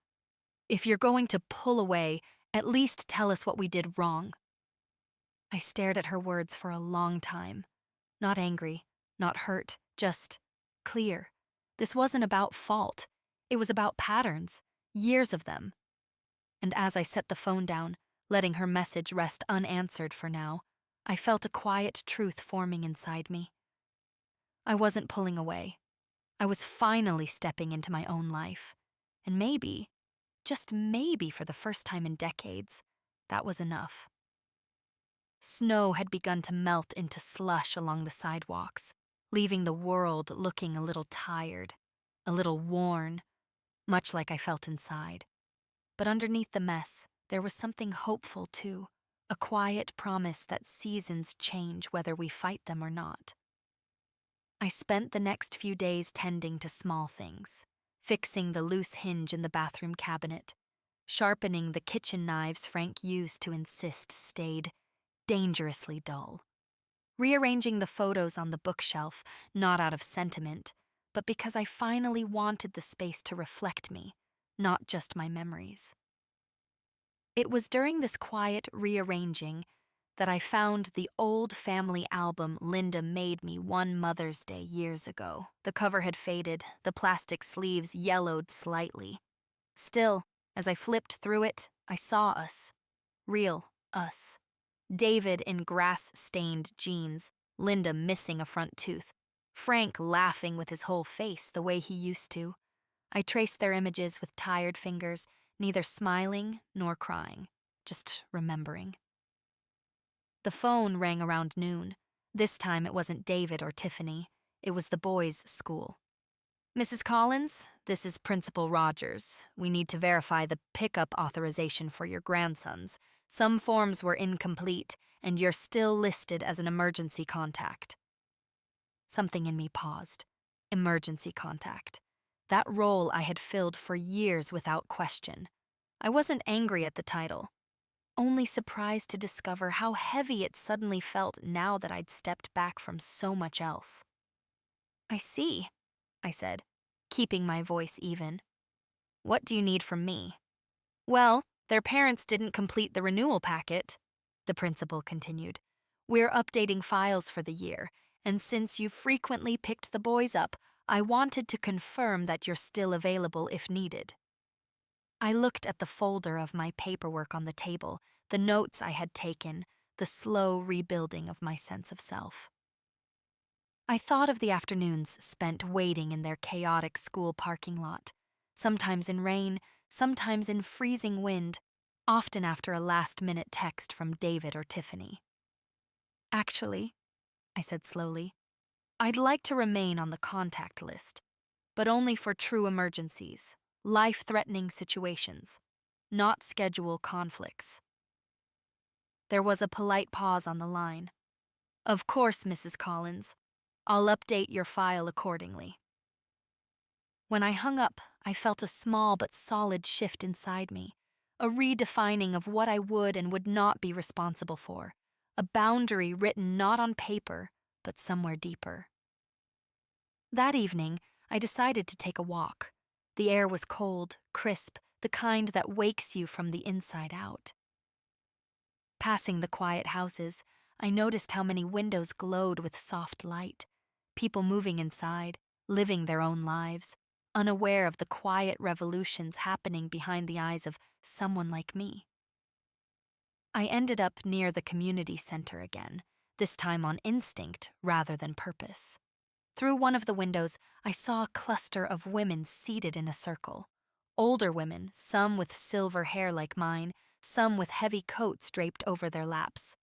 If you're going to pull away, at least tell us what we did wrong. I stared at her words for a long time. Not angry, not hurt, just clear. This wasn't about fault. It was about patterns, years of them. And as I set the phone down, letting her message rest unanswered for now, I felt a quiet truth forming inside me. I wasn't pulling away. I was finally stepping into my own life. And maybe, just maybe for the first time in decades, that was enough. Snow had begun to melt into slush along the sidewalks, leaving the world looking a little tired, a little worn, much like I felt inside. But underneath the mess, there was something hopeful too, a quiet promise that seasons change whether we fight them or not. I spent the next few days tending to small things, fixing the loose hinge in the bathroom cabinet, sharpening the kitchen knives Frank used to insist stayed dangerously dull, rearranging the photos on the bookshelf, not out of sentiment, but because I finally wanted the space to reflect me, not just my memories. It was during this quiet rearranging that I found the old family album Linda made me one Mother's Day years ago. The cover had faded, the plastic sleeves yellowed slightly. Still, as I flipped through it, I saw us. Real us. David in grass-stained jeans, Linda missing a front tooth, Frank laughing with his whole face the way he used to. I traced their images with tired fingers, neither smiling nor crying, just remembering. The phone rang around noon. This time it wasn't David or Tiffany. It was the boys' school. Mrs. Collins, this is Principal Rogers. We need to verify the pickup authorization for your grandsons. Some forms were incomplete, and you're still listed as an emergency contact. Something in me paused. Emergency contact. That role I had filled for years without question. I wasn't angry at the title, only surprised to discover how heavy it suddenly felt now that I'd stepped back from so much else. I see, I said, keeping my voice even. What do you need from me? Well, their parents didn't complete the renewal packet, the principal continued. We're updating files for the year, and since you frequently picked the boys up, I wanted to confirm that you're still available if needed. I looked at the folder of my paperwork on the table, the notes I had taken, the slow rebuilding of my sense of self. I thought of the afternoons spent waiting in their chaotic school parking lot, sometimes in rain, sometimes in freezing wind, often after a last-minute text from David or Tiffany. Actually, I said slowly, I'd like to remain on the contact list, but only for true emergencies, life-threatening situations, not schedule conflicts. There was a polite pause on the line. Of course, Mrs. Collins. I'll update your file accordingly. When I hung up, I felt a small but solid shift inside me, a redefining of what I would and would not be responsible for, a boundary written not on paper, but somewhere deeper. That evening, I decided to take a walk. The air was cold, crisp, the kind that wakes you from the inside out. Passing the quiet houses, I noticed how many windows glowed with soft light, people moving inside, living their own lives, unaware of the quiet revolutions happening behind the eyes of someone like me. I ended up near the community center again, this time on instinct rather than purpose. Through one of the windows, I saw a cluster of women seated in a circle. Older women, some with silver hair like mine, some with heavy coats draped over their laps.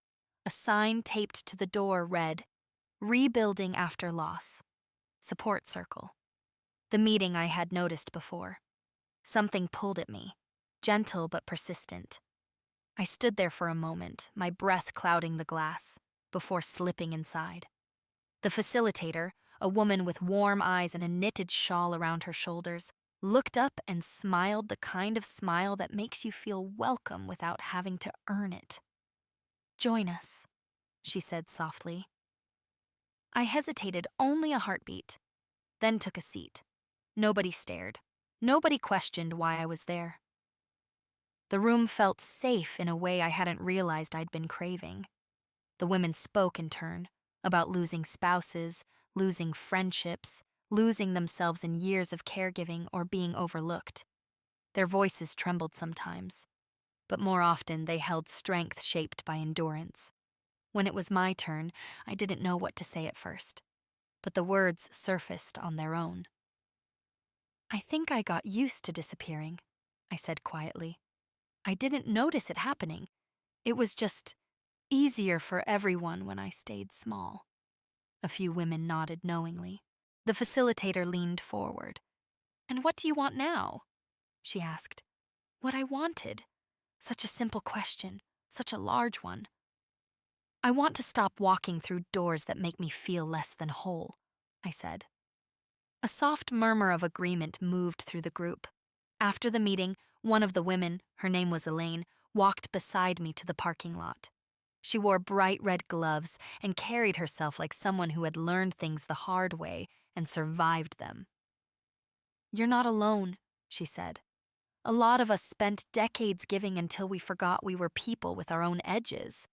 A sign taped to the door read, "Rebuilding after loss. Support circle." The meeting I had noticed before. Something pulled at me, gentle but persistent. I stood there for a moment, my breath clouding the glass, before slipping inside. The facilitator, a woman with warm eyes and a knitted shawl around her shoulders, looked up and smiled the kind of smile that makes you feel welcome without having to earn it. "Join us," she said softly. I hesitated only a heartbeat, then took a seat. Nobody stared. Nobody questioned why I was there. The room felt safe in a way I hadn't realized I'd been craving. The women spoke in turn, about losing spouses, losing friendships, losing themselves in years of caregiving or being overlooked. Their voices trembled sometimes, but more often they held strength shaped by endurance. When it was my turn, I didn't know what to say at first, but the words surfaced on their own. "I think I got used to disappearing," I said quietly. "I didn't notice it happening. It was just easier for everyone when I stayed small." A few women nodded knowingly. The facilitator leaned forward. "And what do you want now?" she asked. What I wanted. Such a simple question, such a large one. "I want to stop walking through doors that make me feel less than whole," I said. A soft murmur of agreement moved through the group. After the meeting, one of the women, her name was Elaine, walked beside me to the parking lot. She wore bright red gloves and carried herself like someone who had learned things the hard way and survived them. "You're not alone," she said. "A lot of us spent decades giving until we forgot we were people with our own edges.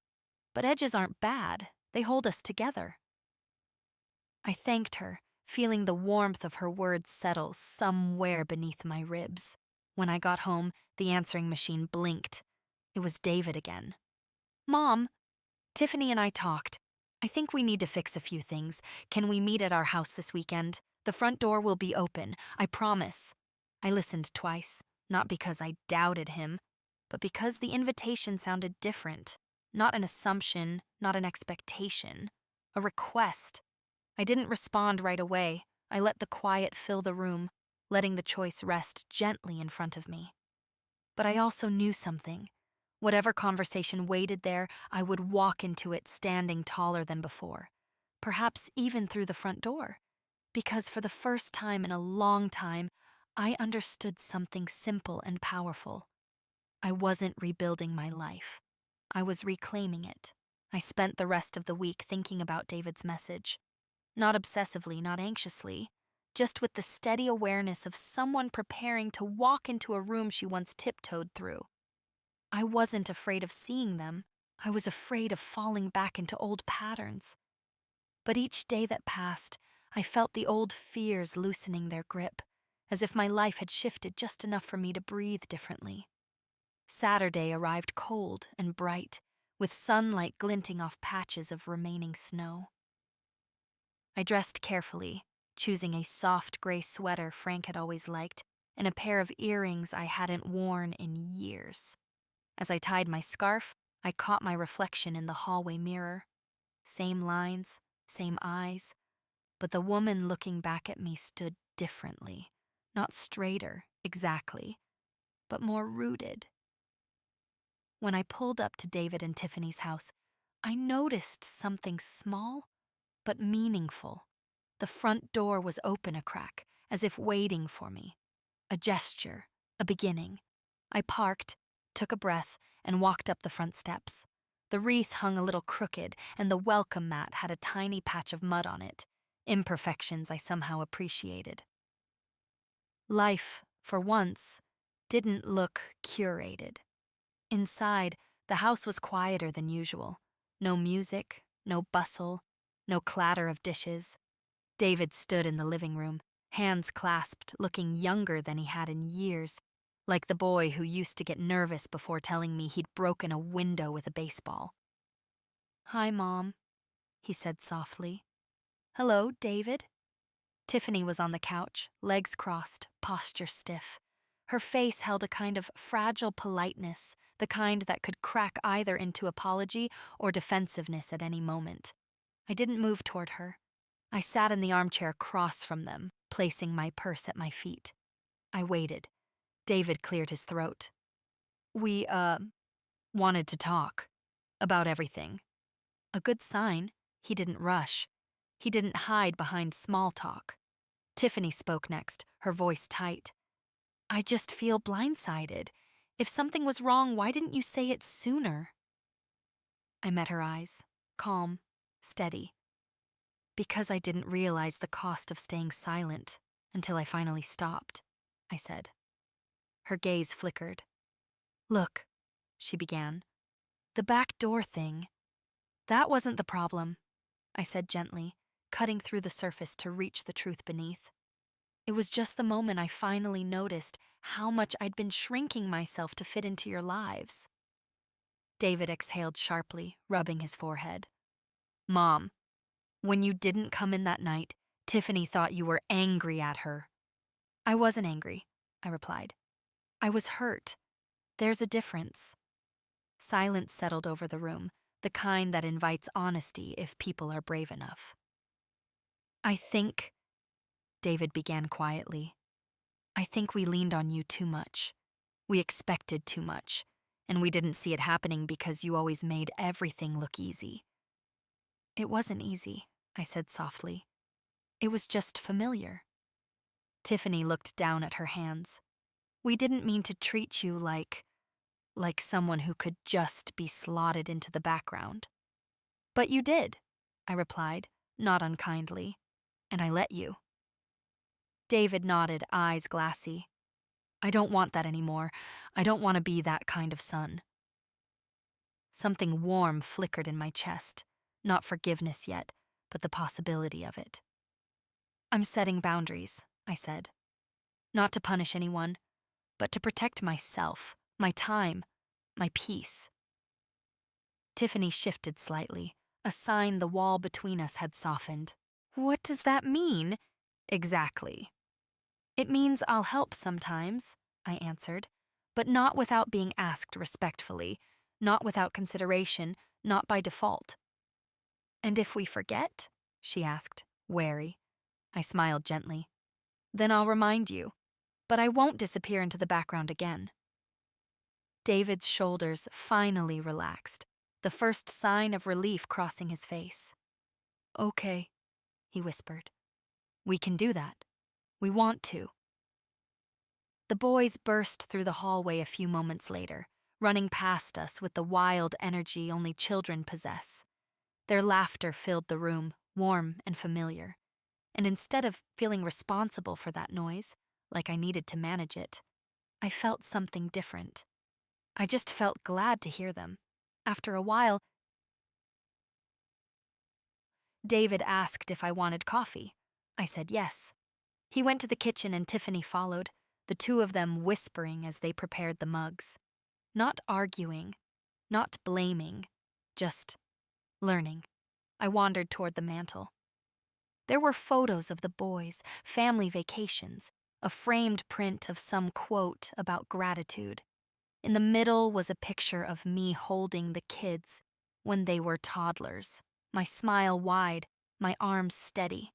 But edges aren't bad. They hold us together." I thanked her, feeling the warmth of her words settle somewhere beneath my ribs. When I got home, the answering machine blinked. It was David again. "Mom, Tiffany and I talked. I think we need to fix a few things. Can we meet at our house this weekend? The front door will be open, I promise." I listened twice, not because I doubted him, but because the invitation sounded different. Not an assumption, not an expectation, a request. I didn't respond right away. I let the quiet fill the room, letting the choice rest gently in front of me. But I also knew something. Whatever conversation waited there, I would walk into it standing taller than before, perhaps even through the front door, because for the first time in a long time, I understood something simple and powerful. I wasn't rebuilding my life. I was reclaiming it. I spent the rest of the week thinking about David's message. Not obsessively, not anxiously, just with the steady awareness of someone preparing to walk into a room she once tiptoed through. I wasn't afraid of seeing them. I was afraid of falling back into old patterns. But each day that passed, I felt the old fears loosening their grip, as if my life had shifted just enough for me to breathe differently. Saturday arrived cold and bright, with sunlight glinting off patches of remaining snow. I dressed carefully, choosing a soft gray sweater Frank had always liked and a pair of earrings I hadn't worn in years. As I tied my scarf, I caught my reflection in the hallway mirror. Same lines, same eyes, but the woman looking back at me stood differently. Not straighter, exactly, but more rooted. When I pulled up to David and Tiffany's house, I noticed something small but meaningful. The front door was open a crack, as if waiting for me. A gesture, a beginning. I parked, took a breath, and walked up the front steps. The wreath hung a little crooked, and the welcome mat had a tiny patch of mud on it, imperfections I somehow appreciated. Life, for once, didn't look curated. Inside, the house was quieter than usual. No music, no bustle, no clatter of dishes. David stood in the living room, hands clasped, looking younger than he had in years, like the boy who used to get nervous before telling me he'd broken a window with a baseball. "Hi, Mom," he said softly. "Hello, David." Tiffany was on the couch, legs crossed, posture stiff. Her face held a kind of fragile politeness, the kind that could crack either into apology or defensiveness at any moment. I didn't move toward her. I sat in the armchair across from them, placing my purse at my feet. I waited. David cleared his throat. "We, wanted to talk. About everything." A good sign. He didn't rush. He didn't hide behind small talk. Tiffany spoke next, her voice tight. "I just feel blindsided. If something was wrong, why didn't you say it sooner?" I met her eyes, calm, steady. "Because I didn't realize the cost of staying silent until I finally stopped," I said. Her gaze flickered. "Look," she began, "the back door thing. That wasn't the problem," I said gently, cutting through the surface to reach the truth beneath. "It was just the moment I finally noticed how much I'd been shrinking myself to fit into your lives." David exhaled sharply, rubbing his forehead. "Mom, when you didn't come in that night, Tiffany thought you were angry at her." "I wasn't angry," I replied. "I was hurt. There's a difference." Silence settled over the room, the kind that invites honesty if people are brave enough. "I think," David began quietly, "I think we leaned on you too much. We expected too much, and we didn't see it happening because you always made everything look easy." "It wasn't easy," I said softly. "It was just familiar." Tiffany looked down at her hands. "We didn't mean to treat you like someone who could just be slotted into the background." "But you did," I replied, not unkindly, "and I let you." David nodded, eyes glassy. "I don't want that anymore. I don't want to be that kind of son." Something warm flickered in my chest, not forgiveness yet, but the possibility of it. "I'm setting boundaries," I said. "Not to punish anyone, but to protect myself, my time, my peace." Tiffany shifted slightly, a sign the wall between us had softened. "What does that mean?" "Exactly." "It means I'll help sometimes," I answered, "but not without being asked respectfully, not without consideration, not by default." "And if we forget?" she asked, wary. I smiled gently. "Then I'll remind you, but I won't disappear into the background again." David's shoulders finally relaxed, the first sign of relief crossing his face. "Okay," he whispered. "We can do that. We want to." The boys burst through the hallway a few moments later, running past us with the wild energy only children possess. Their laughter filled the room, warm and familiar. And instead of feeling responsible for that noise, like I needed to manage it, I felt something different. I just felt glad to hear them. After a while, David asked if I wanted coffee. I said yes. He went to the kitchen and Tiffany followed, the two of them whispering as they prepared the mugs. Not arguing, not blaming, Just learning. I wandered toward the mantel. There were photos of the boys, family vacations, a framed print of some quote about gratitude. In the middle was a picture of me holding the kids when they were toddlers, my smile wide, my arms steady.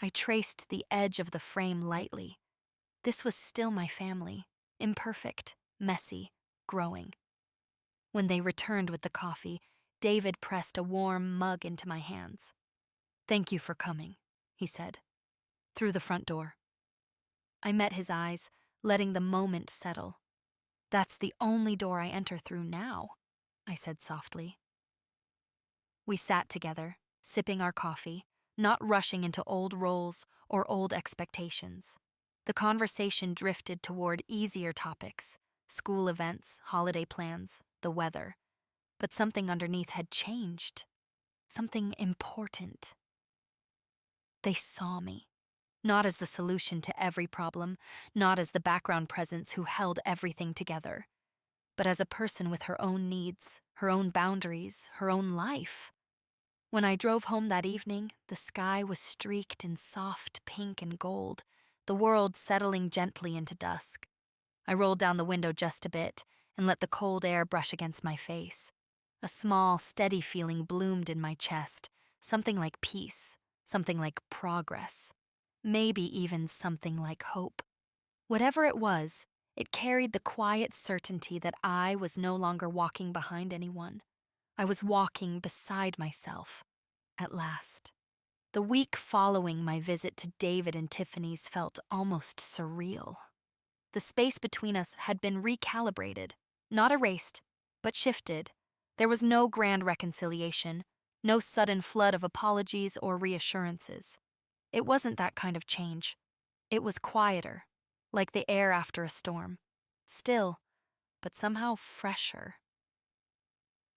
I traced the edge of the frame lightly. This was still my family, imperfect, messy, growing. When they returned with the coffee, David pressed a warm mug into my hands. "Thank you for coming," he said, through the front door. I met his eyes, letting the moment settle. "That's the only door I enter through now," I said softly. We sat together, sipping our coffee, not rushing into old roles or old expectations. The conversation drifted toward easier topics, school events, holiday plans, the weather. But something underneath had changed. Something important. They saw me. Not as the solution to every problem, not as the background presence who held everything together, but as a person with her own needs, her own boundaries, her own life. When I drove home that evening, the sky was streaked in soft pink and gold, the world settling gently into dusk. I rolled down the window just a bit and let the cold air brush against my face. A small, steady feeling bloomed in my chest, something like peace, something like progress, maybe even something like hope. Whatever it was, it carried the quiet certainty that I was no longer walking behind anyone. I was walking beside myself, at last. The week following my visit to David and Tiffany's felt almost surreal. The space between us had been recalibrated, not erased, but shifted. There was no grand reconciliation, no sudden flood of apologies or reassurances. It wasn't that kind of change. It was quieter, like the air after a storm. Still, but somehow fresher.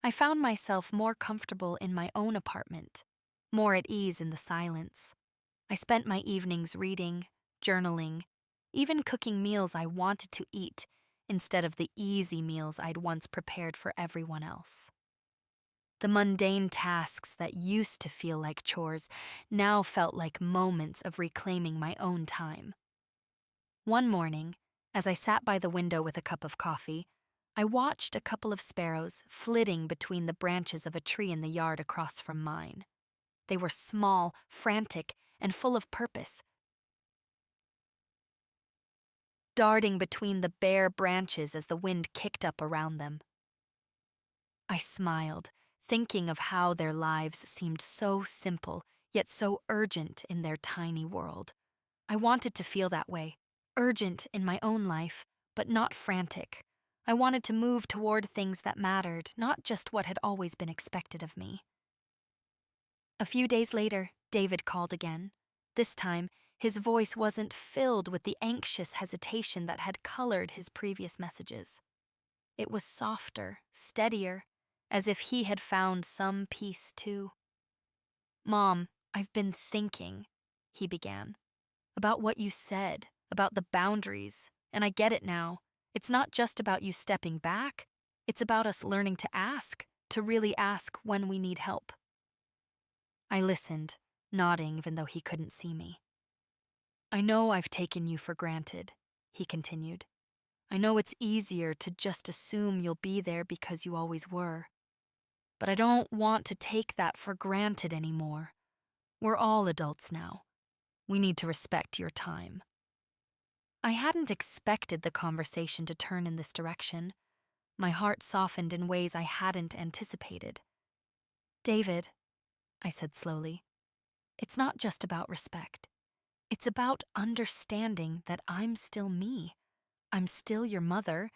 I found myself more comfortable in my own apartment, more at ease in the silence. I spent my evenings reading, journaling, even cooking meals I wanted to eat instead of the easy meals I'd once prepared for everyone else. The mundane tasks that used to feel like chores now felt like moments of reclaiming my own time. One morning, as I sat by the window with a cup of coffee, I watched a couple of sparrows flitting between the branches of a tree in the yard across from mine. They were small, frantic, and full of purpose, darting between the bare branches as the wind kicked up around them. I smiled, thinking of how their lives seemed so simple, yet so urgent in their tiny world. I wanted to feel that way, urgent in my own life, but not frantic. I wanted to move toward things that mattered, not just what had always been expected of me. A few days later, David called again. This time, his voice wasn't filled with the anxious hesitation that had colored his previous messages. It was softer, steadier, as if he had found some peace too. "Mom, I've been thinking," he began, "about what you said, about the boundaries, and I get it now. It's not just about you stepping back, it's about us learning to ask, to really ask when we need help." I listened, nodding even though he couldn't see me. "I know I've taken you for granted," he continued. "I know it's easier to just assume you'll be there because you always were. But I don't want to take that for granted anymore. We're all adults now. We need to respect your time." I hadn't expected the conversation to turn in this direction. My heart softened in ways I hadn't anticipated. "David," I said slowly, "it's not just about respect. It's about understanding that I'm still me. I'm still your mother,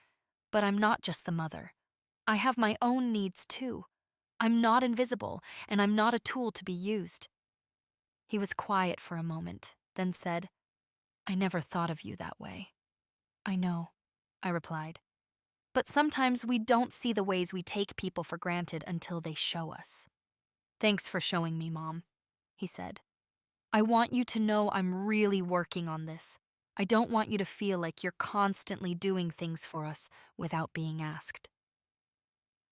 but I'm not just the mother. I have my own needs too. I'm not invisible, and I'm not a tool to be used." He was quiet for a moment, then said, "I never thought of you that way." "I know," I replied. "But sometimes we don't see the ways we take people for granted until they show us." "Thanks for showing me, Mom," he said. "I want you to know I'm really working on this. I don't want you to feel like you're constantly doing things for us without being asked."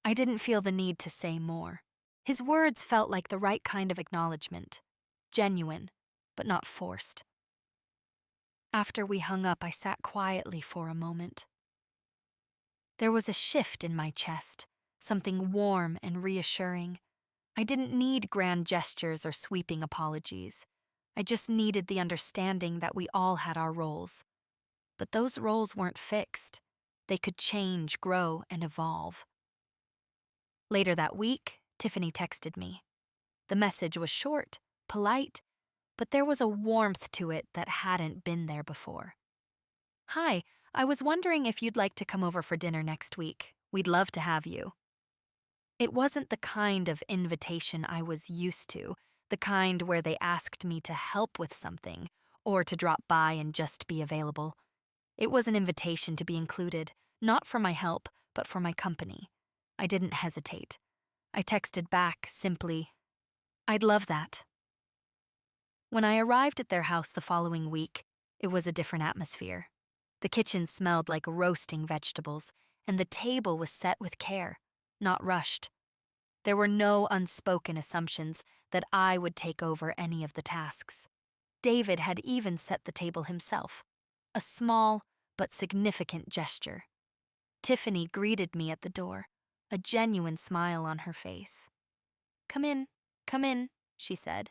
I didn't feel the need to say more. His words felt like the right kind of acknowledgement, genuine, but not forced. After we hung up, I sat quietly for a moment. There was a shift in my chest, something warm and reassuring. I didn't need grand gestures or sweeping apologies. I just needed the understanding that we all had our roles. But those roles weren't fixed. They could change, grow, and evolve. Later that week, Tiffany texted me. The message was short, polite, but there was a warmth to it that hadn't been there before. "Hi, I was wondering if you'd like to come over for dinner next week. We'd love to have you." It wasn't the kind of invitation I was used to, the kind where they asked me to help with something or to drop by and just be available. It was an invitation to be included, not for my help, but for my company. I didn't hesitate. I texted back simply, "I'd love that." When I arrived at their house the following week, it was a different atmosphere. The kitchen smelled like roasting vegetables, and the table was set with care, not rushed. There were no unspoken assumptions that I would take over any of the tasks. David had even set the table himself, a small but significant gesture. Tiffany greeted me at the door, a genuine smile on her face. Come in," she said.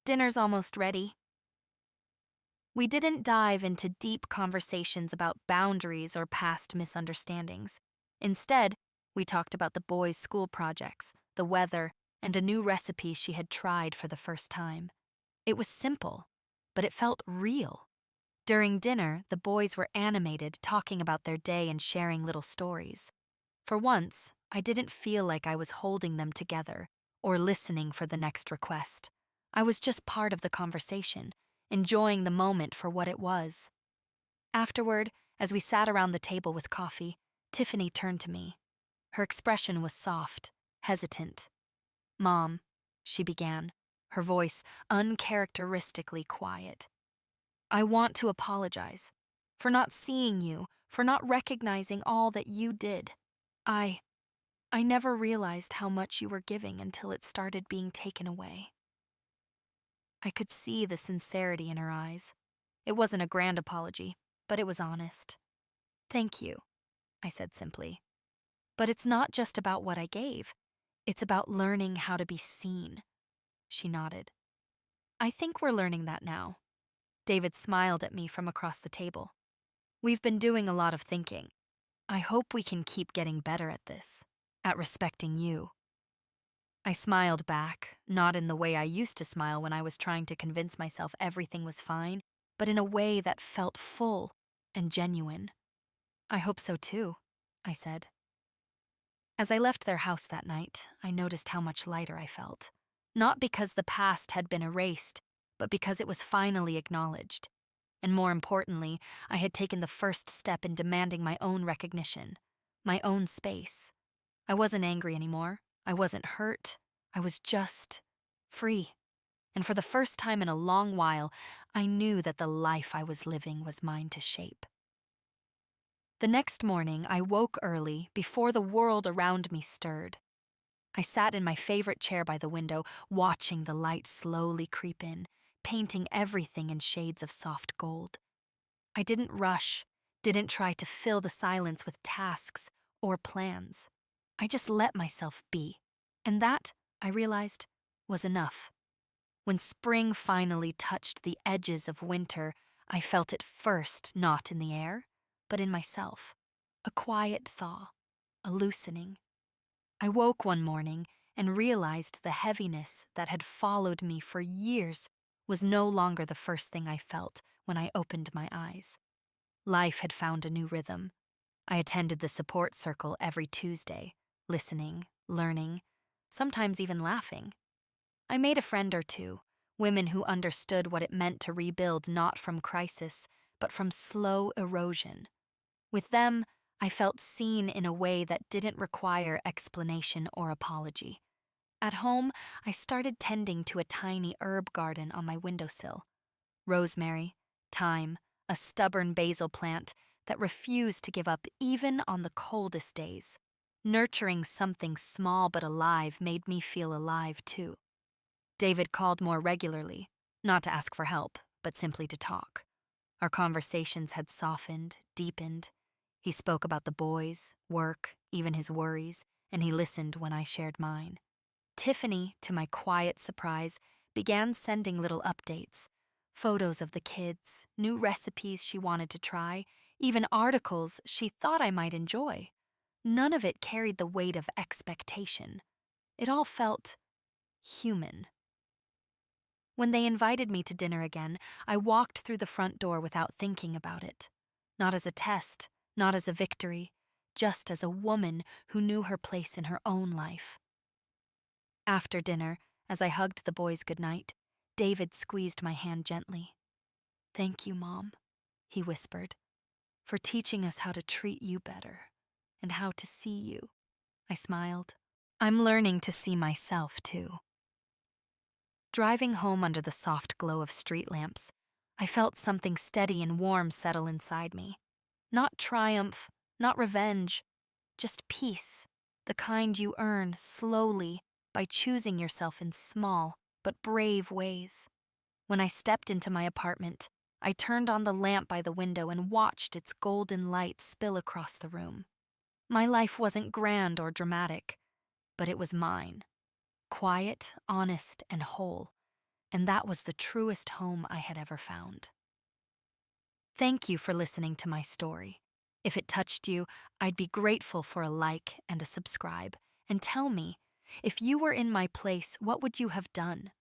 "Dinner's almost ready." We didn't dive into deep conversations about boundaries or past misunderstandings. Instead, we talked about the boys' school projects, the weather, and a new recipe she had tried for the first time. It was simple, but it felt real. During dinner, the boys were animated, talking about their day and sharing little stories. For once, I didn't feel like I was holding them together or listening for the next request. I was just part of the conversation, enjoying the moment for what it was. Afterward, as we sat around the table with coffee, Tiffany turned to me. Her expression was soft, hesitant. "Mom," she began, her voice uncharacteristically quiet. "I want to apologize for not seeing you, for not recognizing all that you did. I never realized how much you were giving until it started being taken away." I could see the sincerity in her eyes. It wasn't a grand apology, but it was honest. "Thank you," I said simply. "But it's not just about what I gave. It's about learning how to be seen." She nodded. "I think we're learning that now." David smiled at me from across the table. "We've been doing a lot of thinking. I hope we can keep getting better at this, at respecting you." I smiled back, not in the way I used to smile when I was trying to convince myself everything was fine, but in a way that felt full and genuine. "I hope so too," I said. As I left their house that night, I noticed how much lighter I felt. Not because the past had been erased, but because it was finally acknowledged. And more importantly, I had taken the first step in demanding my own recognition, my own space. I wasn't angry anymore. I wasn't hurt. I was just free. And for the first time in a long while, I knew that the life I was living was mine to shape. The next morning, I woke early before the world around me stirred. I sat in my favorite chair by the window, watching the light slowly creep in, painting everything in shades of soft gold. I didn't rush, didn't try to fill the silence with tasks or plans. I just let myself be. And that, I realized, was enough. When spring finally touched the edges of winter, I felt it first not in the air, but in myself. A quiet thaw, a loosening. I woke one morning and realized the heaviness that had followed me for years was no longer the first thing I felt when I opened my eyes. Life had found a new rhythm. I attended the support circle every Tuesday, listening, learning, sometimes even laughing. I made a friend or two, women who understood what it meant to rebuild not from crisis, but from slow erosion. With them, I felt seen in a way that didn't require explanation or apology. At home, I started tending to a tiny herb garden on my windowsill. Rosemary, thyme, a stubborn basil plant that refused to give up even on the coldest days. Nurturing something small but alive made me feel alive too. David called more regularly, not to ask for help, but simply to talk. Our conversations had softened, deepened. He spoke about the boys, work, even his worries, and he listened when I shared mine. Tiffany, to my quiet surprise, began sending little updates. Photos of the kids, new recipes she wanted to try, even articles she thought I might enjoy. None of it carried the weight of expectation. It all felt human. When they invited me to dinner again, I walked through the front door without thinking about it. Not as a test, not as a victory, just as a woman who knew her place in her own life. After dinner, as I hugged the boys goodnight, David squeezed my hand gently. "Thank you, Mom," he whispered, "for teaching us how to treat you better and how to see you." I smiled. I'm learning to see myself, too. Driving home under the soft glow of street lamps, I felt something steady and warm settle inside me. Not triumph, not revenge, just peace, the kind you earn slowly by choosing yourself in small but brave ways. When I stepped into my apartment, I turned on the lamp by the window and watched its golden light spill across the room. My life wasn't grand or dramatic, but it was mine. Quiet, honest, and whole, and that was the truest home I had ever found. Thank you for listening to my story. If it touched you, I'd be grateful for a like and a subscribe. And tell me, if you were in my place, what would you have done?